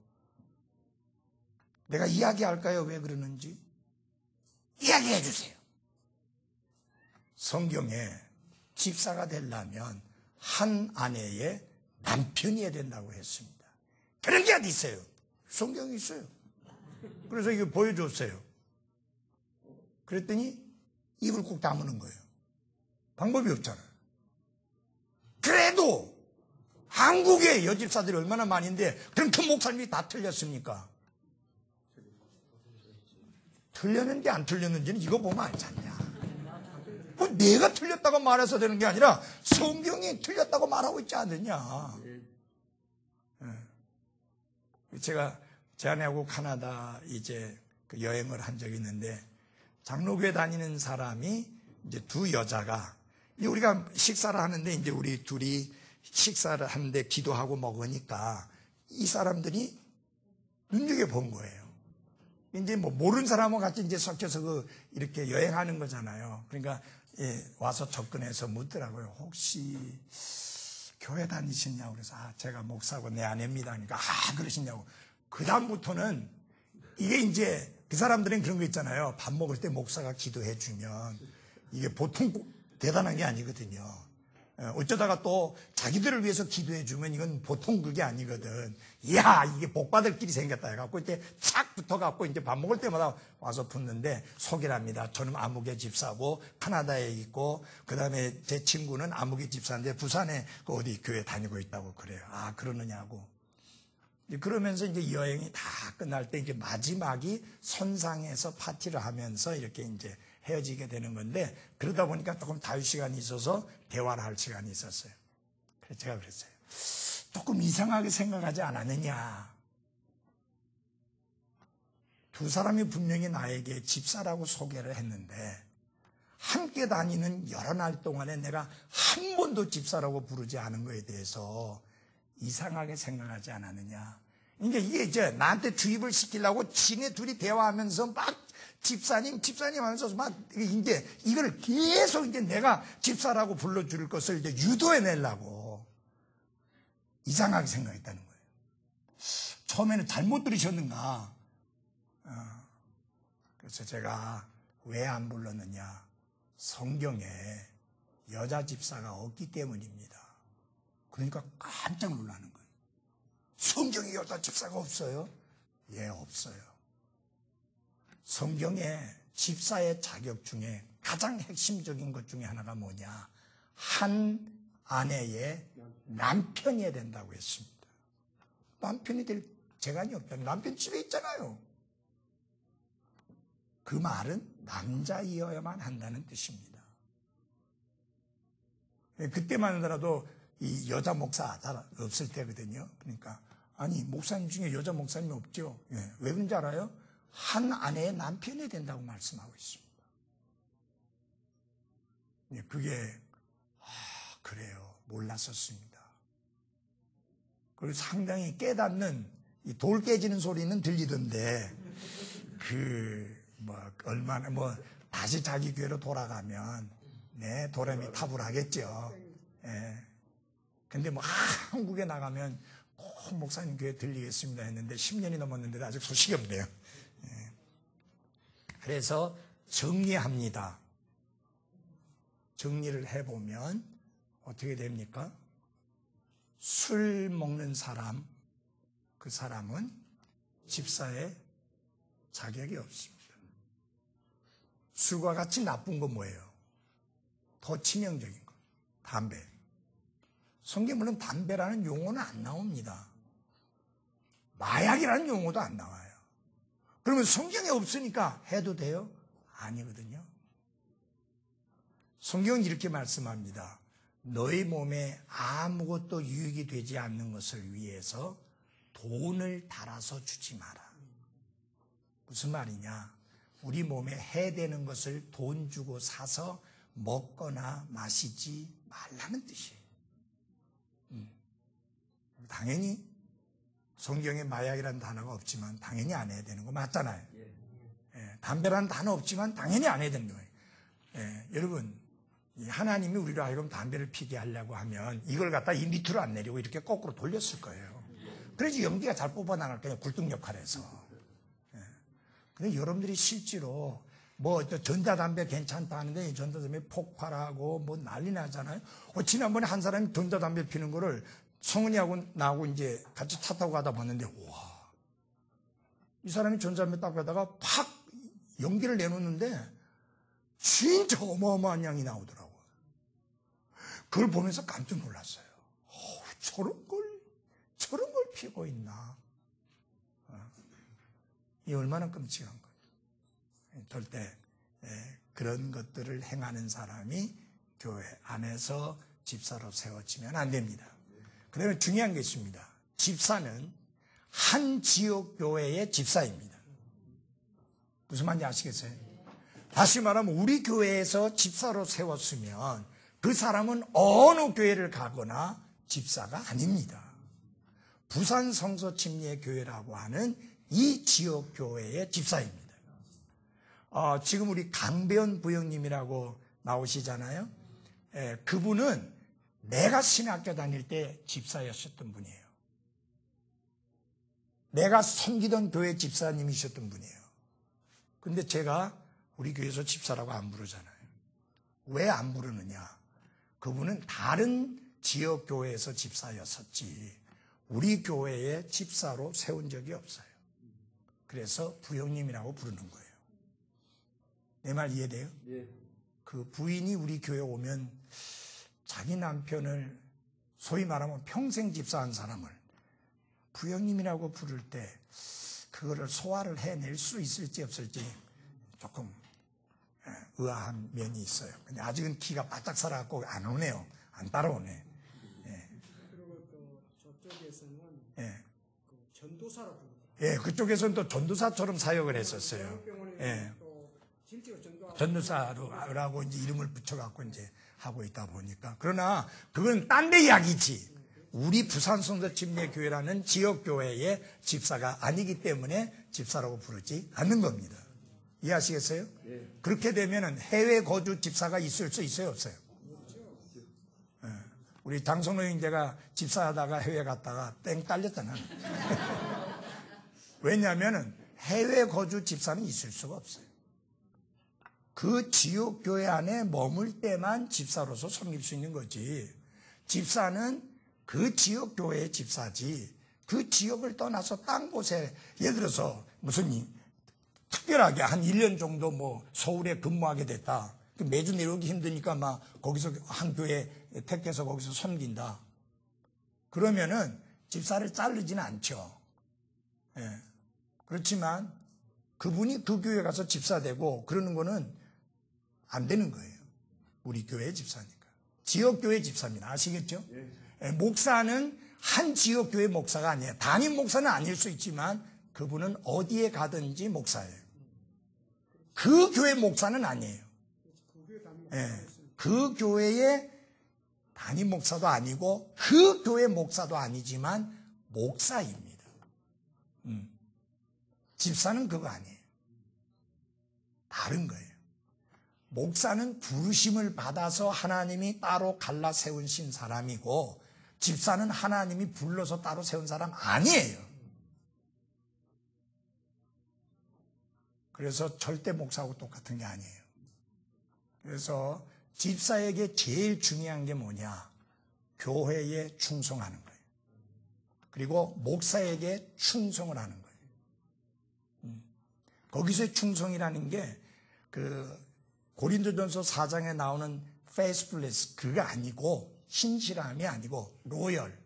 내가 이야기할까요? 왜 그러는지? 이야기해 주세요. 성경에 집사가 되려면 한 아내의 남편이어야 된다고 했습니다. 그런 게 어디 있어요? 성경이 있어요. 그래서 이거 보여줬어요. 그랬더니 입을 꼭 다무는 거예요. 방법이 없잖아요. 그래도 한국의 여집사들이 얼마나 많은데 그럼 그 목사님이 다 틀렸습니까? 틀렸는지 안 틀렸는지는 이거 보면 알지 않냐. 뭐 내가 틀렸다고 말해서 되는 게 아니라 성경이 틀렸다고 말하고 있지 않느냐. 제가 제 아내하고 카나다 이제 그 여행을 한 적이 있는데 장로교회 다니는 사람이 이제 두 여자가, 이제 우리가 식사를 하는데 이제 우리 둘이 식사를 하는데 기도하고 먹으니까 이 사람들이 눈여겨본 거예요. 이제 뭐 모르는 사람하고 같이 이제 섞여서 이렇게 여행하는 거잖아요. 그러니까 와서 접근해서 묻더라고요. 혹시 교회 다니시냐고. 그래서 제가 목사고 내 아내입니다. 그러니까 그러시냐고. 그다음부터는 이게 이제 그 사람들은 그런 거 있잖아요. 밥 먹을 때 목사가 기도해 주면 이게 보통 대단한 게 아니거든요. 어쩌다가 또 자기들을 위해서 기도해 주면 이건 보통 그게 아니거든. 이야, 이게 복받을 길이 생겼다 해갖고 이제 착 붙어갖고 이제 밥 먹을 때마다 와서 붙는데 소개를 합니다. 저는 아무개 집사고 카나다에 있고, 그 다음에 제 친구는 아무개 집사인데 부산에 그 어디 교회 다니고 있다고 그래요. 그러느냐고. 그러면서 이제 여행이 다 끝날 때 이제 마지막이 선상에서 파티를 하면서 이렇게 이제 헤어지게 되는 건데, 그러다 보니까 조금 다윗 시간이 있어서 대화를 할 시간이 있었어요. 그래서 제가 그랬어요. 조금 이상하게 생각하지 않았느냐. 두 사람이 분명히 나에게 집사라고 소개를 했는데 함께 다니는 여러 날 동안에 내가 한 번도 집사라고 부르지 않은 거에 대해서 이상하게 생각하지 않았느냐. 그러니까 이게 이제 나한테 주입을 시키려고 지네 둘이 대화하면서 막 집사님 하면서 막 이제 이걸 계속 이제 내가 집사라고 불러줄 것을 이제 유도해내려고 이상하게 생각했다는 거예요. 처음에는 잘못 들으셨는가. 그래서 제가 왜 안 불렀느냐. 성경에 여자 집사가 없기 때문입니다. 그러니까 깜짝 놀라는 거예요. 성경에 여자 집사가 없어요? 예, 없어요. 성경에 집사의 자격 중에 가장 핵심적인 것 중에 하나가 뭐냐? 한 아내의 남편이어야 된다고 했습니다. 남편이 될 재간이 없잖아요. 남편 집에 있잖아요. 그 말은 남자이어야만 한다는 뜻입니다. 그때만 하더라도 이 여자 목사 잘 없을 때거든요. 그러니까 아니 목사님 중에 여자 목사님이 없죠. 왜 그런지 알아요? 한 아내의 남편이 된다고 말씀하고 있습니다. 그게 그래요. 몰랐었습니다. 그리고 상당히 깨닫는 이 돌 깨지는 소리는 들리던데 얼마나 다시 자기 교회로 돌아가면 도레미 탑을 하겠죠. 근데 한국에 나가면 꼭 목사님 교회 들리겠습니다 했는데 10년이 넘었는데 아직 소식이 없네요. 그래서 정리합니다. 정리를 해보면 어떻게 됩니까? 술 먹는 사람, 그 사람은 집사의 자격이 없습니다. 술과 같이 나쁜 건 뭐예요? 더 치명적인 거, 담배. 성경에 물론 담배라는 용어는 안 나옵니다. 마약이라는 용어도 안 나와요. 그러면 성경에 없으니까 해도 돼요? 아니거든요. 성경은 이렇게 말씀합니다. 너희 몸에 아무것도 유익이 되지 않는 것을 위해서 돈을 달아서 주지 마라. 무슨 말이냐? 우리 몸에 해되는 것을 돈 주고 사서 먹거나 마시지 말라는 뜻이에요. 당연히 성경에 마약이라는 단어가 없지만 당연히 안 해야 되는 거 맞잖아요. 담배라는 단어 없지만 당연히 안 해야 되는 거예요. 여러분, 하나님이 우리로 하여금 담배를 피게 하려고 하면 이걸 갖다 이 밑으로 안 내리고 이렇게 거꾸로 돌렸을 거예요. 그래서 연기가 잘 뽑아나갈 거예요. 굴뚝 역할에서. 근데 여러분들이 실제로 전자담배 괜찮다 하는데 전자담배 폭발하고 난리 나잖아요. 지난번에 한 사람이 전자담배 피는 거를 성은이하고 나하고 이제 같이 차 타고 가다 봤는데, 와, 이 사람이 전자담배 딱 가다가 팍 연기를 내놓는데 진짜 어마어마한 양이 나오더라고요. 그걸 보면서 깜짝 놀랐어요. 저런 걸 피고 있나. 이 얼마나 끔찍한 거예요. 절대 그런 것들을 행하는 사람이 교회 안에서 집사로 세워지면 안 됩니다. 그다음에 중요한 게 있습니다. 집사는 한 지역 교회의 집사입니다. 무슨 말인지 아시겠어요? 다시 말하면 우리 교회에서 집사로 세웠으면 그 사람은 어느 교회를 가거나 집사가 아닙니다. 부산 성서 침례 교회라고 하는 이 지역 교회의 집사입니다. 지금 우리 강배원 부형님이라고 나오시잖아요. 그분은 내가 신학교 다닐 때 집사였었던 분이에요. 내가 섬기던 교회 집사님이셨던 분이에요. 근데 제가 우리 교회에서 집사라고 안 부르잖아요. 왜 안 부르느냐? 그분은 다른 지역 교회에서 집사였었지 우리 교회에 집사로 세운 적이 없어요. 그래서 부형님이라고 부르는 거예요. 내 말 이해돼요? 예. 그 부인이 우리 교회 오면 자기 남편을 소위 말하면 평생 집사한 사람을 부형님이라고 부를 때 그거를 소화를 해낼 수 있을지 없을지 조금 의아한 면이 있어요. 근데 아직은 키가 바짝 살아갖고 안 오네요. 안 따라오네. 그리고 또 저쪽에서는 예. 그 전도사로 부르더라고요. 예, 그쪽에서는 또 전도사처럼 사역을 했었어요. 병원에 예. 또 실제로 전도하고 전도사라고 이제 이름을 붙여갖고 이제 하고 있다 보니까. 그러나 그건 딴 데 이야기지. 우리 부산 성서 침례교회라는 지역교회의 집사가 아니기 때문에 집사라고 부르지 않는 겁니다. 이해하시겠어요? 예. 그렇게 되면은 해외 거주 집사가 있을 수 있어요, 없어요? 예. 우리 장성로 형제가 집사하다가 해외 갔다가 땡 딸렸잖아. 왜냐하면은 해외 거주 집사는 있을 수가 없어요. 그 지역교회 안에 머물 때만 집사로서 섬길 수 있는 거지. 집사는 그 지역교회의 집사지. 그 지역을 떠나서 딴 곳에 예를 들어서 무슨 특별하게 한 1년 정도 뭐 서울에 근무하게 됐다. 매주 내려오기 힘드니까 막 거기서 한 교회 택해서 거기서 섬긴다. 그러면은 집사를 자르지는 않죠. 예. 그렇지만 그분이 그 교회 가서 집사 되고 그러는 거는 안 되는 거예요. 우리 교회 집사니까. 지역교회 집사입니다. 아시겠죠? 예. 목사는 한 지역교회 목사가 아니에요. 담임 목사는 아닐 수 있지만 그분은 어디에 가든지 목사예요. 그 교회 목사는 아니에요. 예. 그 교회의 담임 목사도 아니고 그 교회 목사도 아니지만 목사입니다. 집사는 그거 아니에요. 다른 거예요. 목사는 부르심을 받아서 하나님이 따로 갈라 세우신 사람이고 집사는 하나님이 불러서 따로 세운 사람 아니에요. 그래서 절대 목사하고 똑같은 게 아니에요. 그래서 집사에게 제일 중요한 게 뭐냐? 교회에 충성하는 거예요. 그리고 목사에게 충성을 하는 거예요. 거기서의 충성이라는 게 그 고린도전서 4장에 나오는 faithfulness 그거 아니고 신실함이 아니고 로열.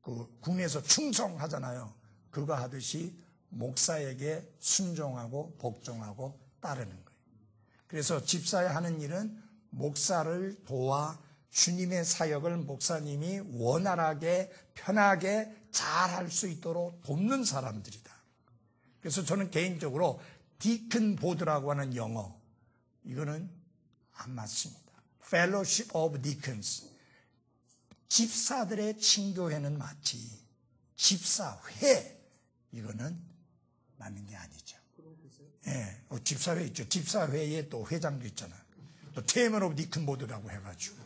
그 국내에서 충성하잖아요. 그거 하듯이 목사에게 순종하고 복종하고 따르는 거예요. 그래서 집사야 하는 일은 목사를 도와 주님의 사역을 목사님이 원활하게 편하게 잘 할 수 있도록 돕는 사람들이다. 그래서 저는 개인적으로 디큰 보드라고 하는 영어 이거는 안 맞습니다. Fellowship of Deacons 집사들의 친교회는 맞지 집사회 이거는 맞는 게 아니죠. 예, 집사회 있죠. 집사회에 또 회장도 있잖아요. 또 Chairman of Deacon Board라고 해가지고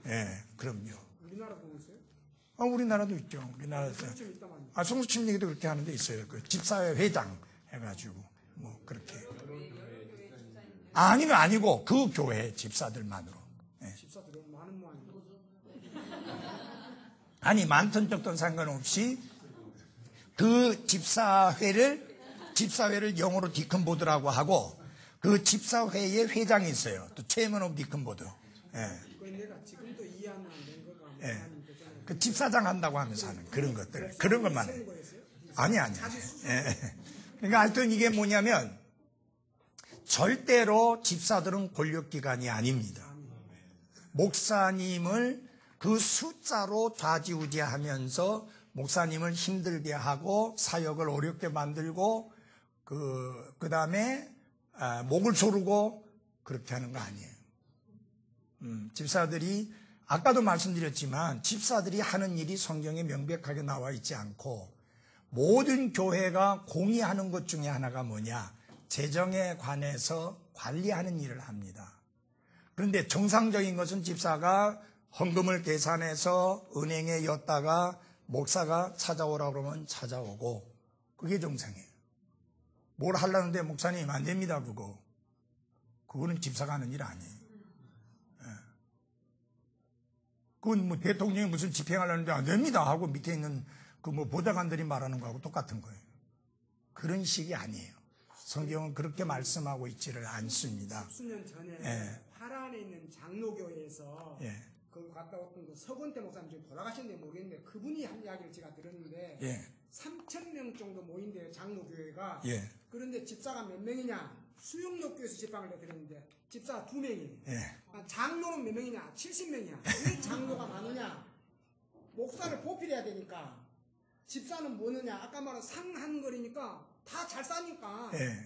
예, 그럼요. 우리나라 보고 있어요? 우리나라도 있죠. 우리나라에서 성수침례도 그렇게 하는 데 있어요. 그 집사회 회장 해가지고 뭐 그렇게 아니고 그 교회 집사들만으로. 예. 집사들은 많은 모양이고. 아니 많든 적든 상관없이 그 집사회를 영어로 디컨보드라고 하고 그 집사회의 회장이 있어요. 또 체어먼 오브 디컨보드. 예. 내가 지금도 이해 안 되는 거가 예. 그 집사장 한다고 하면서 하는 그런 것들 그런 것만 해요. 아니. 예. 그러니까 하여튼 이게 뭐냐면 절대로 집사들은 권력기관이 아닙니다. 목사님을 그 숫자로 좌지우지하면서 목사님을 힘들게 하고 사역을 어렵게 만들고 그 다음에 목을 조르고 그렇게 하는 거 아니에요. 집사들이 아까도 말씀드렸지만 집사들이 하는 일이 성경에 명백하게 나와 있지 않고 모든 교회가 공의하는 것 중에 하나가 뭐냐? 재정에 관해서 관리하는 일을 합니다. 그런데 정상적인 것은 집사가 헌금을 계산해서 은행에 였다가 목사가 찾아오라고 그러면 찾아오고 그게 정상이에요. 뭘 하려는데 목사님 안 됩니다 그거. 그거는 집사가 하는 일 아니에요. 그건 뭐 대통령이 무슨 집행하려는데 안 됩니다 하고 밑에 있는 그 뭐 보좌관들이 말하는 거하고 똑같은 거예요. 그런 식이 아니에요. 성경은 그렇게 말씀하고 있지를 않습니다. 수년 전에 예. 파란에 있는 장로교회에서 예. 그 갔다 왔던 그 서건태 목사님 지금 돌아가셨는데 모르겠는데 그분이 한 이야기를 제가 들었는데 예. 3,000명 정도 모인대요 장로교회가. 예. 그런데 집사가 몇 명이냐? 수영역교에서 집방을 내드렸는데 집사가 2명이에요. 예. 장로는 몇 명이냐? 70명이야. 왜 장로가 많으냐? 목사를 보필해야 되니까. 집사는 뭐느냐? 아까 말한 상한 거리니까 다 잘 사니까. 예.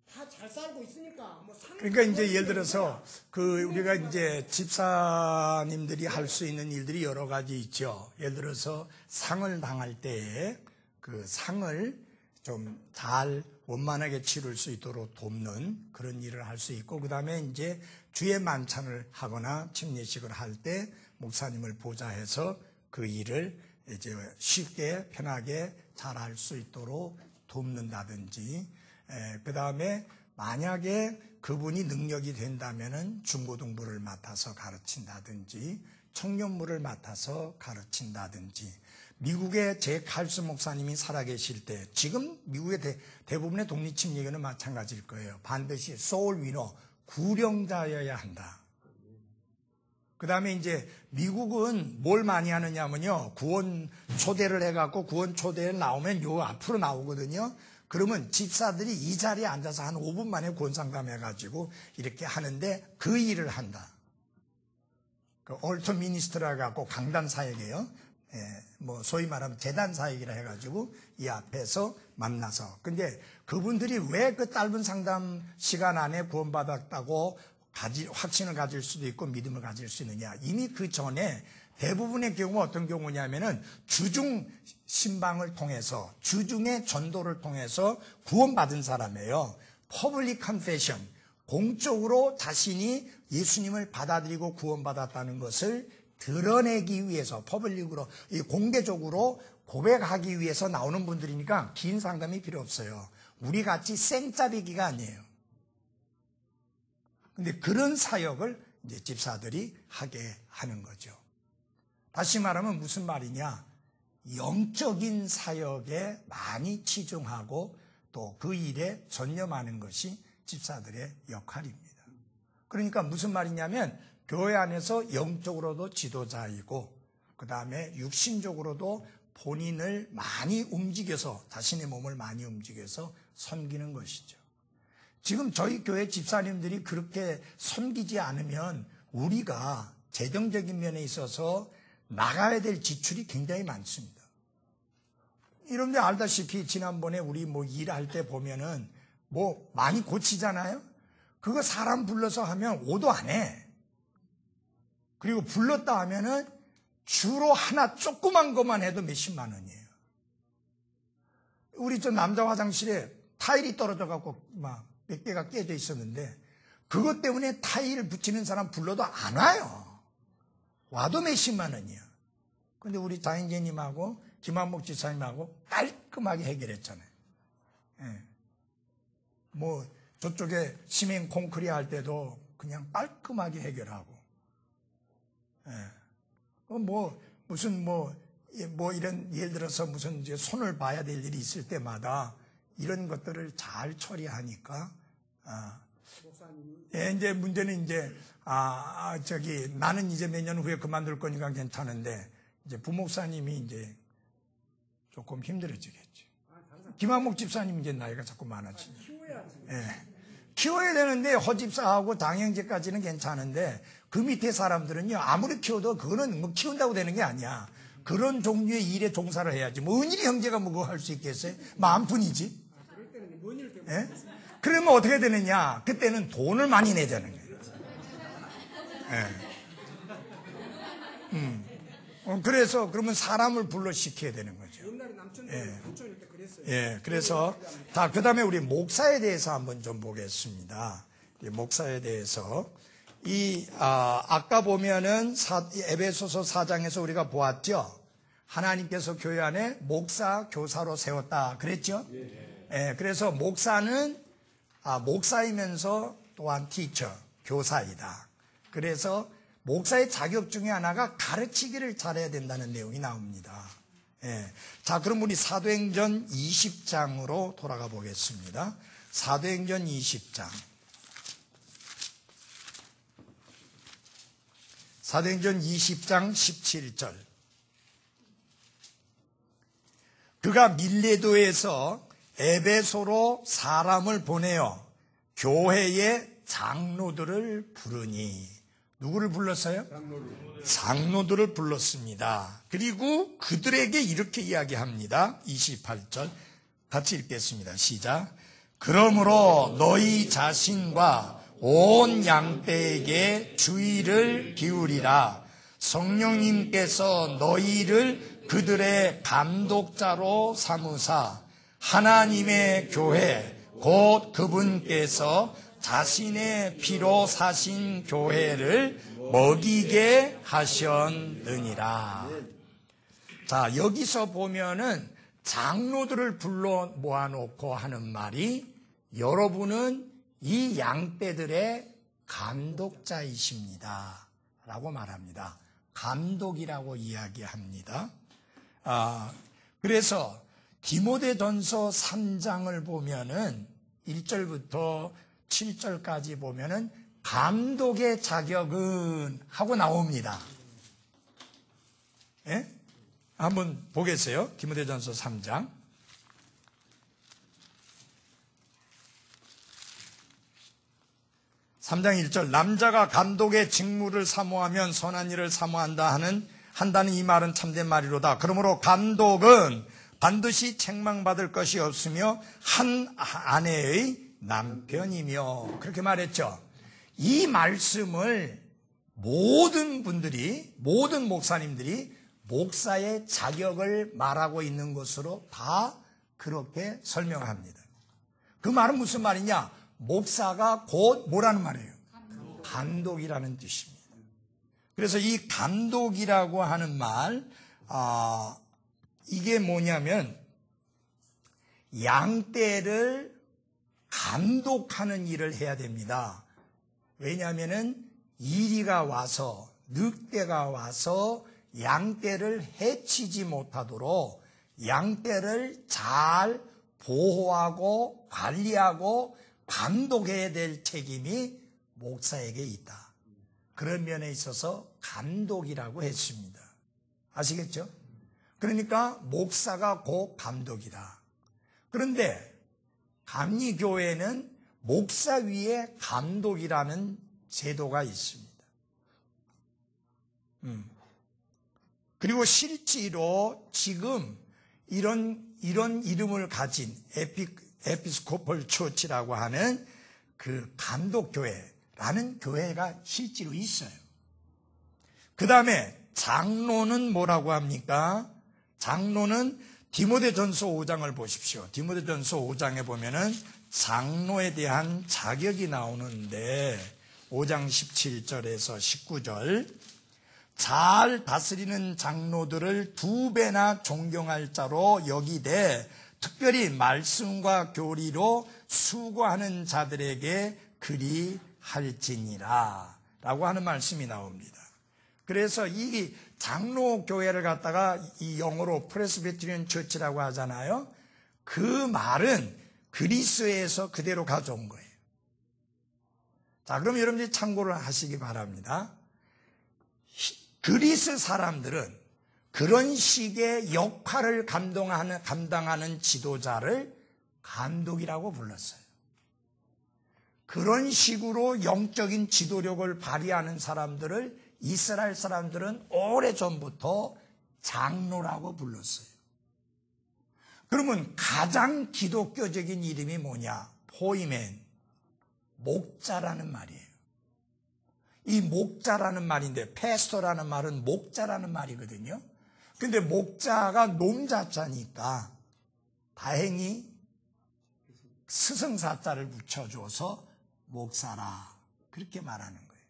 다 잘 살고 있으니까. 뭐 그러니까 이제 예를 들어서 그 우리가 이제 집사님들이 할 수 있는 일들이 여러 가지 있죠. 예를 들어서 상을 당할 때에 그 상을 좀 잘 원만하게 치룰 수 있도록 돕는 그런 일을 할 수 있고, 그 다음에 이제 주의 만찬을 하거나 침례식을 할 때 목사님을 보좌해서 그 일을 이제 쉽게 편하게 잘 할 수 있도록 돕는다든지, 그 다음에 만약에 그분이 능력이 된다면은 중고등부를 맡아서 가르친다든지 청년부를 맡아서 가르친다든지. 미국의 제 칼스 목사님이 살아계실 때, 지금 미국의 대부분의 독립침례교는 마찬가지일 거예요. 반드시 소울 위너, 구령자여야 한다. 그 다음에 이제 미국은 뭘 많이 하느냐면요, 구원 초대를 해갖고 구원 초대에 나오면 요 앞으로 나오거든요. 그러면 집사들이 이 자리에 앉아서 한 5분 만에 구원 상담해가지고 이렇게 하는데 그 일을 한다. 그 얼터 미니스트라 해갖고 강단 사역이에요. 뭐 소위 말하면 재단 사역이라 해가지고 이 앞에서 만나서. 근데 그분들이 왜 그 짧은 상담 시간 안에 구원받았다고 확신을 가질 수도 있고 믿음을 가질 수 있느냐? 이미 그 전에 대부분의 경우 어떤 경우냐면은 주중 신방을 통해서, 주중의 전도를 통해서 구원받은 사람이에요. 퍼블릭 컨페션, 공적으로 자신이 예수님을 받아들이고 구원받았다는 것을 드러내기 위해서, 퍼블릭으로, 공개적으로 고백하기 위해서 나오는 분들이니까 긴 상담이 필요 없어요. 우리 같이 생짜배기가 아니에요. 근데 그런 사역을 이제 집사들이 하게 하는 거죠. 다시 말하면 무슨 말이냐? 영적인 사역에 많이 치중하고 또 그 일에 전념하는 것이 집사들의 역할입니다. 그러니까 무슨 말이냐면 교회 안에서 영적으로도 지도자이고 그 다음에 육신적으로도 본인을 많이 움직여서, 자신의 몸을 많이 움직여서 섬기는 것이죠. 지금 저희 교회 집사님들이 그렇게 섬기지 않으면 우리가 재정적인 면에 있어서 나가야 될 지출이 굉장히 많습니다. 여러분들 알다시피 지난번에 우리 뭐 일할 때 보면은 뭐 많이 고치잖아요? 그거 사람 불러서 하면 오도 안 해. 그리고 불렀다 하면은 주로 하나 조그만 것만 해도 몇십만 원이에요. 우리 저 남자 화장실에 타일이 떨어져 갖고 막 몇 개가 깨져 있었는데 그것 때문에 타일 붙이는 사람 불러도 안 와요. 와도 몇십만 원이야. 근데 우리 장인재님하고 김한목 지사님하고 깔끔하게 해결했잖아요. 예. 뭐 저쪽에 시멘 콘크리 할 때도 그냥 깔끔하게 해결하고. 예. 무슨 이런 예를 들어서 무슨 이제 손을 봐야 될 일이 있을 때마다 이런 것들을 잘 처리하니까. 예, 이제 문제는 이제 나는 이제 몇 년 후에 그만둘 거니까 괜찮은데 이제 부목사님이 이제 조금 힘들어지겠죠. 김한목 집사님 이제 나이가 자꾸 많아지죠. 예. 키워야 되는데 허집사하고 당형제까지는 괜찮은데 그 밑에 사람들은요 아무리 키워도 그거는 뭐 키운다고 되는 게 아니야. 그런 종류의 일에 종사를 해야지. 뭐 은일이 형제가 뭐 그거 할 수 있겠어요? 마음뿐이지. 그럴 때는 뭔 일 때문에? 예? 그러면 어떻게 되느냐? 그때는 돈을 많이 내자는 거예요. 그래서 그러면 사람을 불러 시켜야 되는 거죠. 옛날에 남촌일 때 그랬어요. 예, 그래서 자, 그다음에 우리 목사에 대해서 한번 좀 보겠습니다. 목사에 대해서 아까 보면은 에베소서 4장에서 우리가 보았죠. 하나님께서 교회 안에 목사, 교사로 세웠다 그랬죠. 예, 그래서 목사는 목사이면서 또한 티처, 교사이다. 그래서 목사의 자격 중에 하나가 가르치기를 잘해야 된다는 내용이 나옵니다. 예. 자, 그럼 우리 사도행전 20장으로 돌아가 보겠습니다. 사도행전 20장. 사도행전 20장 17절. 그가 밀레도에서 에베소로 사람을 보내어 교회의 장로들을 부르니. 누구를 불렀어요? 장로들을 불렀습니다. 그리고 그들에게 이렇게 이야기합니다. 28절 같이 읽겠습니다. 시작. 그러므로 너희 자신과 온 양떼에게 주의를 기울이라. 성령님께서 너희를 그들의 감독자로 삼으사 하나님의 교회 곧 그분께서 자신의 피로 사신 교회를 먹이게 하셨느니라. 자, 여기서 보면은 장로들을 불러 모아놓고 하는 말이 여러분은 이 양떼들의 감독자이십니다 라고 말합니다. 감독이라고 이야기합니다. 그래서 디모데전서 3장을 보면은 1절부터 7절까지 보면은 감독의 자격은 하고 나옵니다. 예? 한번 보겠어요. 디모데전서 3장. 3장 1절. 남자가 감독의 직무를 사모하면 선한 일을 한다는 이 말은 참된 말이로다. 그러므로 감독은 반드시 책망받을 것이 없으며 한 아내의 남편이며 그렇게 말했죠. 이 말씀을 모든 목사님들이 목사의 자격을 말하고 있는 것으로 다 그렇게 설명합니다. 그 말은 무슨 말이냐? 목사가 곧 뭐라는 말이에요? 감독이라는 뜻입니다. 그래서 이 감독이라고 하는 말, 이게 뭐냐면 양떼를 감독하는 일을 해야 됩니다. 왜냐하면은 이리가 와서 늑대가 와서 양떼를 해치지 못하도록 양떼를 잘 보호하고 관리하고 감독해야 될 책임이 목사에게 있다. 그런 면에 있어서 감독이라고 했습니다. 아시겠죠? 그러니까 목사가 곧 감독이다. 그런데 감리교회는 목사 위에 감독이라는 제도가 있습니다. 그리고 실제로 지금 이런 이름을 가진 에피스코폴 처치라고 하는 그 감독교회라는 교회가 실제로 있어요. 그 다음에 장로는 뭐라고 합니까? 장로는 디모데전서 5장을 보십시오. 디모데전서 5장에 보면은 장로에 대한 자격이 나오는데 5장 17절에서 19절 잘 다스리는 장로들을 2배나 존경할 자로 여기되 특별히 말씀과 교리로 수고하는 자들에게 그리할지니라 라고 하는 말씀이 나옵니다. 그래서 이 장로 교회를 갖다가 이 영어로 프레스비테리언 처치라고 하잖아요. 그 말은 그리스에서 그대로 가져온 거예요. 자, 그럼 여러분들이 참고를 하시기 바랍니다. 그리스 사람들은 그런 식의 역할을 감당하는 지도자를 감독이라고 불렀어요. 그런 식으로 영적인 지도력을 발휘하는 사람들을 이스라엘 사람들은 오래전부터 장로라고 불렀어요. 그러면 가장 기독교적인 이름이 뭐냐? 포이맨, 목자라는 말이에요. 이 목자라는 말인데 패스터라는 말은 목자라는 말이거든요. 근데 목자가 놈자자니까 다행히 스승사자를 붙여줘서 목사라 그렇게 말하는 거예요.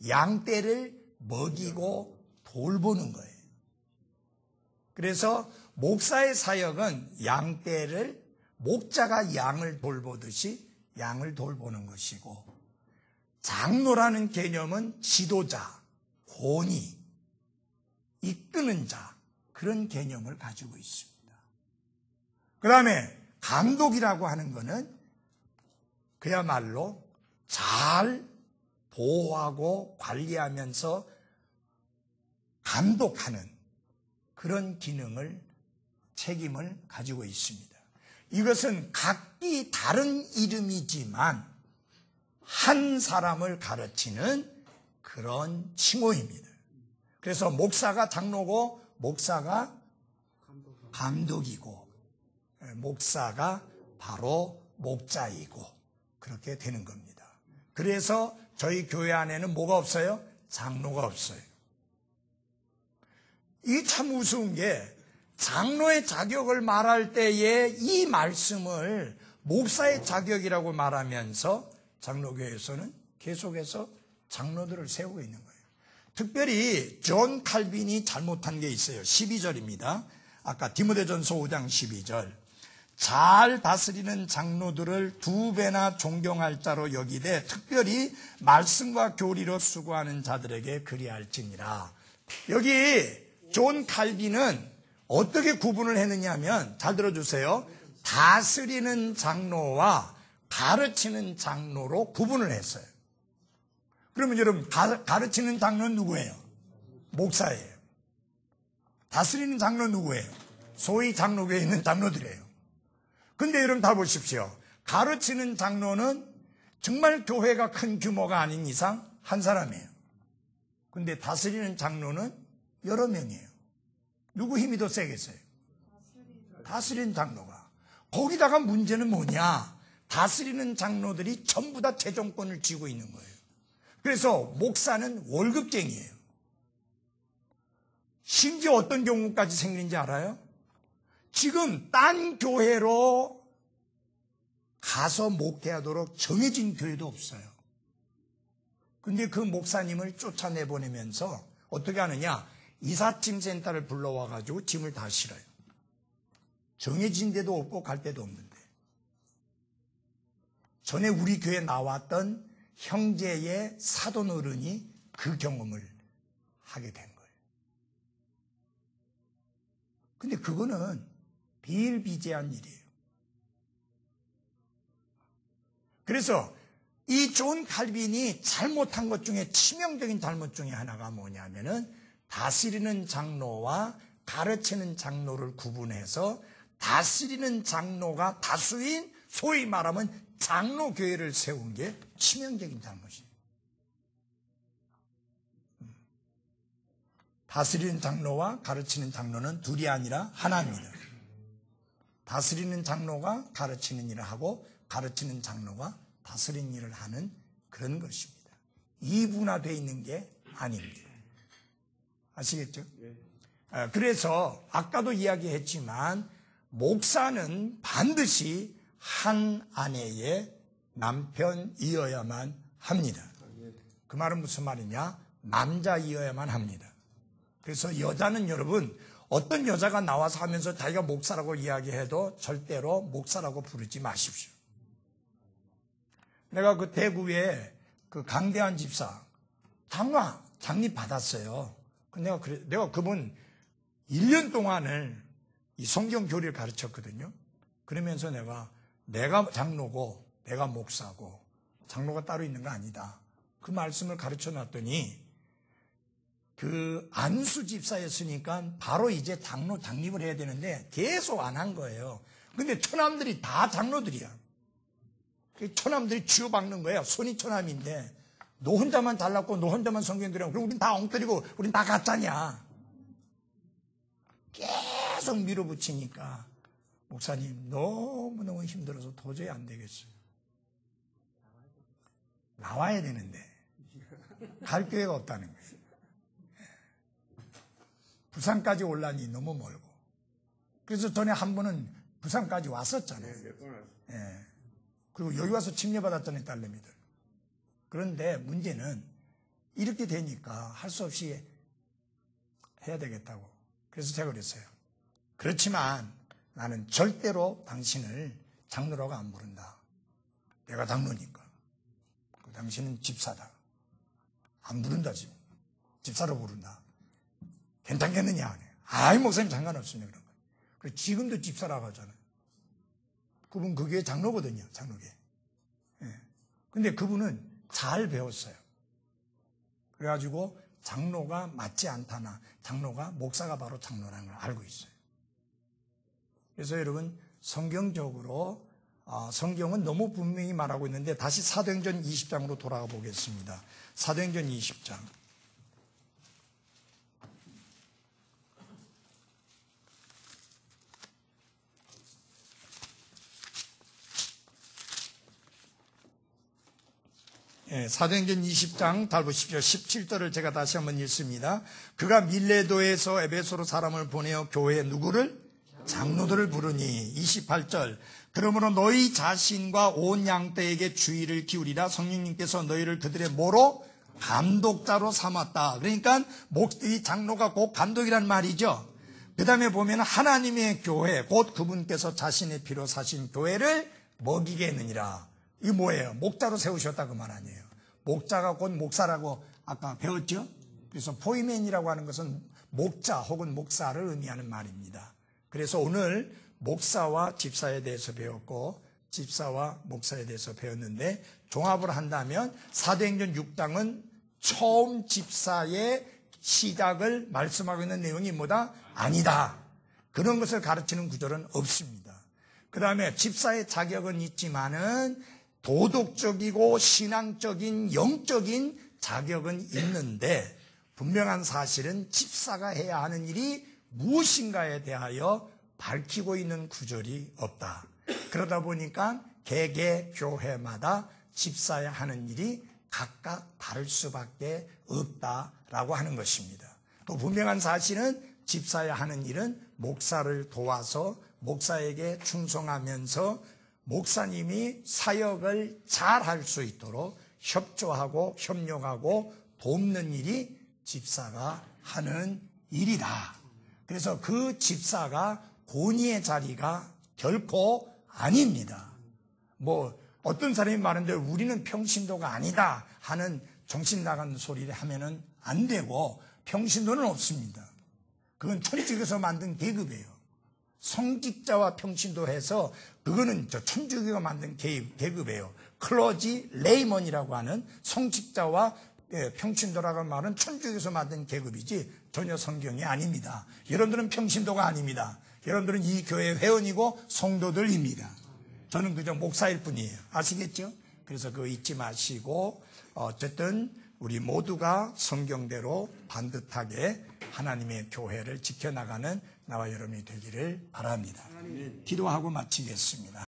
양떼를 먹이고 돌보는 거예요. 그래서 목사의 사역은 양떼를 목자가 양을 돌보듯이 양을 돌보는 것이고, 장로라는 개념은 지도자, 권위, 이끄는 자, 그런 개념을 가지고 있습니다. 그 다음에 감독이라고 하는 것은 그야말로 잘 보호하고 관리하면서 감독하는 그런 기능을, 책임을 가지고 있습니다. 이것은 각기 다른 이름이지만 한 사람을 가르치는 그런 칭호입니다. 그래서 목사가 장로고, 목사가 감독이고, 목사가 바로 목자이고, 그렇게 되는 겁니다. 그래서 저희 교회 안에는 뭐가 없어요? 장로가 없어요. 이게 참 우스운 게, 장로의 자격을 말할 때에 이 말씀을 목사의 자격이라고 말하면서 장로교회에서는 계속해서 장로들을 세우고 있는 거예요. 특별히 존 칼빈이 잘못한 게 있어요. 12절입니다. 아까 디모데전서 5장 12절. 잘 다스리는 장로들을 2배나 존경할 자로 여기되 특별히 말씀과 교리로 수고하는 자들에게 그리할지니라. 여기 존 칼빈은 어떻게 구분을 했느냐 하면, 잘 들어주세요. 다스리는 장로와 가르치는 장로로 구분을 했어요. 그러면 여러분, 가르치는 장로는 누구예요? 목사예요. 다스리는 장로는 누구예요? 소위 장로교회에 있는 장로들이에요. 근데 여러분 다 보십시오. 가르치는 장로는 정말 교회가 큰 규모가 아닌 이상 한 사람이에요. 근데 다스리는 장로는 여러 명이에요. 누구 힘이 더 세겠어요? 다스리는 장로가. 거기다가 문제는 뭐냐? 다스리는 장로들이 전부 다 재정권을 쥐고 있는 거예요. 그래서 목사는 월급쟁이에요. 심지어 어떤 경우까지 생기는지 알아요? 지금 딴 교회로 가서 목회하도록 정해진 교회도 없어요. 근데 그 목사님을 쫓아내보내면서 어떻게 하느냐? 이삿짐 센터를 불러와가지고 짐을 다 실어요. 정해진 데도 없고 갈 데도 없는데. 전에 우리 교회에 나왔던 형제의 사돈 어른이 그 경험을 하게 된 거예요. 근데 그거는 비일비재한 일이에요. 그래서 이 존 칼빈이 잘못한 것 중에 치명적인 잘못 중에 하나가 뭐냐면은 다스리는 장로와 가르치는 장로를 구분해서 다스리는 장로가 다수인 소위 말하면 장로교회를 세운 게 치명적인 잘못이에요. 다스리는 장로와 가르치는 장로는 둘이 아니라 하나입니다. 다스리는 장로가 가르치는 일을 하고 가르치는 장로가 다스리는 일을 하는 그런 것입니다. 이분화되어 있는 게 아닙니다. 아시겠죠? 그래서 아까도 이야기했지만 목사는 반드시 한 아내의 남편이어야만 합니다. 그 말은 무슨 말이냐? 남자이어야만 합니다. 그래서 여자는 여러분, 어떤 여자가 나와서 하면서 자기가 목사라고 이야기해도 절대로 목사라고 부르지 마십시오. 내가 그 대구에 그 강대한 집사 장립 받았어요. 내가 그분 1년 동안을 이 성경 교리를 가르쳤거든요. 그러면서 내가 장로고 내가 목사고 장로가 따로 있는 거 아니다. 그 말씀을 가르쳐 놨더니 그 안수 집사였으니까 바로 이제 장립을 해야 되는데 계속 안 한 거예요. 근데 처남들이 다 장로들이야. 처남들이 쥐어박는 거예요. 손이 처남인데 너 혼자만 잘났고 너 혼자만 성경 교리하고 그럼 우린 다 엉터리고 우린 다 가짜냐. 계속 밀어붙이니까 목사님 너무너무 힘들어서 도저히 안 되겠어요. 나와야 되는데 갈 기회가 없다는 거예요. 부산까지 올라니 너무 멀고. 그래서 전에 한 번은 부산까지 왔었잖아요. 예. 그리고 여기 와서 침례받았던 딸내미들. 그런데 문제는 이렇게 되니까 할 수 없이 해야 되겠다고. 그래서 제가 그랬어요. 그렇지만 나는 절대로 당신을 장로라고 안 부른다. 내가 장로니까. 당신은 집사다. 안 부른다, 집사로 부른다. 괜찮겠느냐? 아이, 목사님 상관없습니다. 그런 거예요. 그래서 지금도 집사라고 하잖아요. 그분 그게 장로거든요, 장로계. 예. 근데 그분은 잘 배웠어요. 그래가지고 장로가 맞지 않다나 장로가 목사가 바로 장로라는 걸 알고 있어요. 그래서 여러분 성경적으로 성경은 너무 분명히 말하고 있는데 다시 사도행전 20장으로 돌아가 보겠습니다. 사도행전 20장. 사도행전 20장 잘 보십시오. 17절을 제가 다시 한번 읽습니다. 그가 밀레도에서 에베소로 사람을 보내어 교회에 누구를? 장로들을 부르니. 28절. 그러므로 너희 자신과 온 양떼에게 주의를 기울이라. 성령님께서 너희를 그들의 뭐로? 감독자로 삼았다. 그러니까 이 장로가 곧 감독이란 말이죠. 그 다음에 보면 하나님의 교회, 곧 그분께서 자신의 피로 사신 교회를 먹이게 했느니라. 이게 뭐예요? 목자로 세우셨다 그 말 아니에요. 목자가 곧 목사라고 아까 배웠죠? 그래서 포이맨이라고 하는 것은 목자 혹은 목사를 의미하는 말입니다. 그래서 오늘 목사와 집사에 대해서 배웠고 집사와 목사에 대해서 배웠는데 종합을 한다면 사도행전 6장은 처음 집사의 시작을 말씀하고 있는 내용이 뭐다? 아니다. 그런 것을 가르치는 구절은 없습니다. 그 다음에 집사의 자격은 있지만은 도덕적이고 신앙적인 영적인 자격은 있는데 분명한 사실은 집사가 해야 하는 일이 무엇인가에 대하여 밝히고 있는 구절이 없다. 그러다 보니까 개개 교회마다 집사야 하는 일이 각각 다를 수밖에 없다라고 하는 것입니다. 또 분명한 사실은 집사야 하는 일은 목사를 도와서 목사에게 충성하면서 목사님이 사역을 잘 할 수 있도록 협조하고 협력하고 돕는 일이 집사가 하는 일이다. 그래서 그 집사가 권위의 자리가 결코 아닙니다. 뭐 어떤 사람이 말하는데 우리는 평신도가 아니다 하는 정신 나간 소리를 하면은 안 되고 평신도는 없습니다. 그건 천주교에서 만든 계급이에요. 성직자와 평신도 해서 그거는 천주교가 만든 계급이에요. 클러지 레이먼이라고 하는 성직자와 평신도라고 하는 말은 천주교에서 만든 계급이지 전혀 성경이 아닙니다. 여러분들은 평신도가 아닙니다. 여러분들은 이 교회 회원이고 성도들입니다. 저는 그저 목사일 뿐이에요. 아시겠죠? 그래서 그거 잊지 마시고 어쨌든 우리 모두가 성경대로 반듯하게 하나님의 교회를 지켜나가는 나와 여러분이 되기를 바랍니다. 기도하고 마치겠습니다.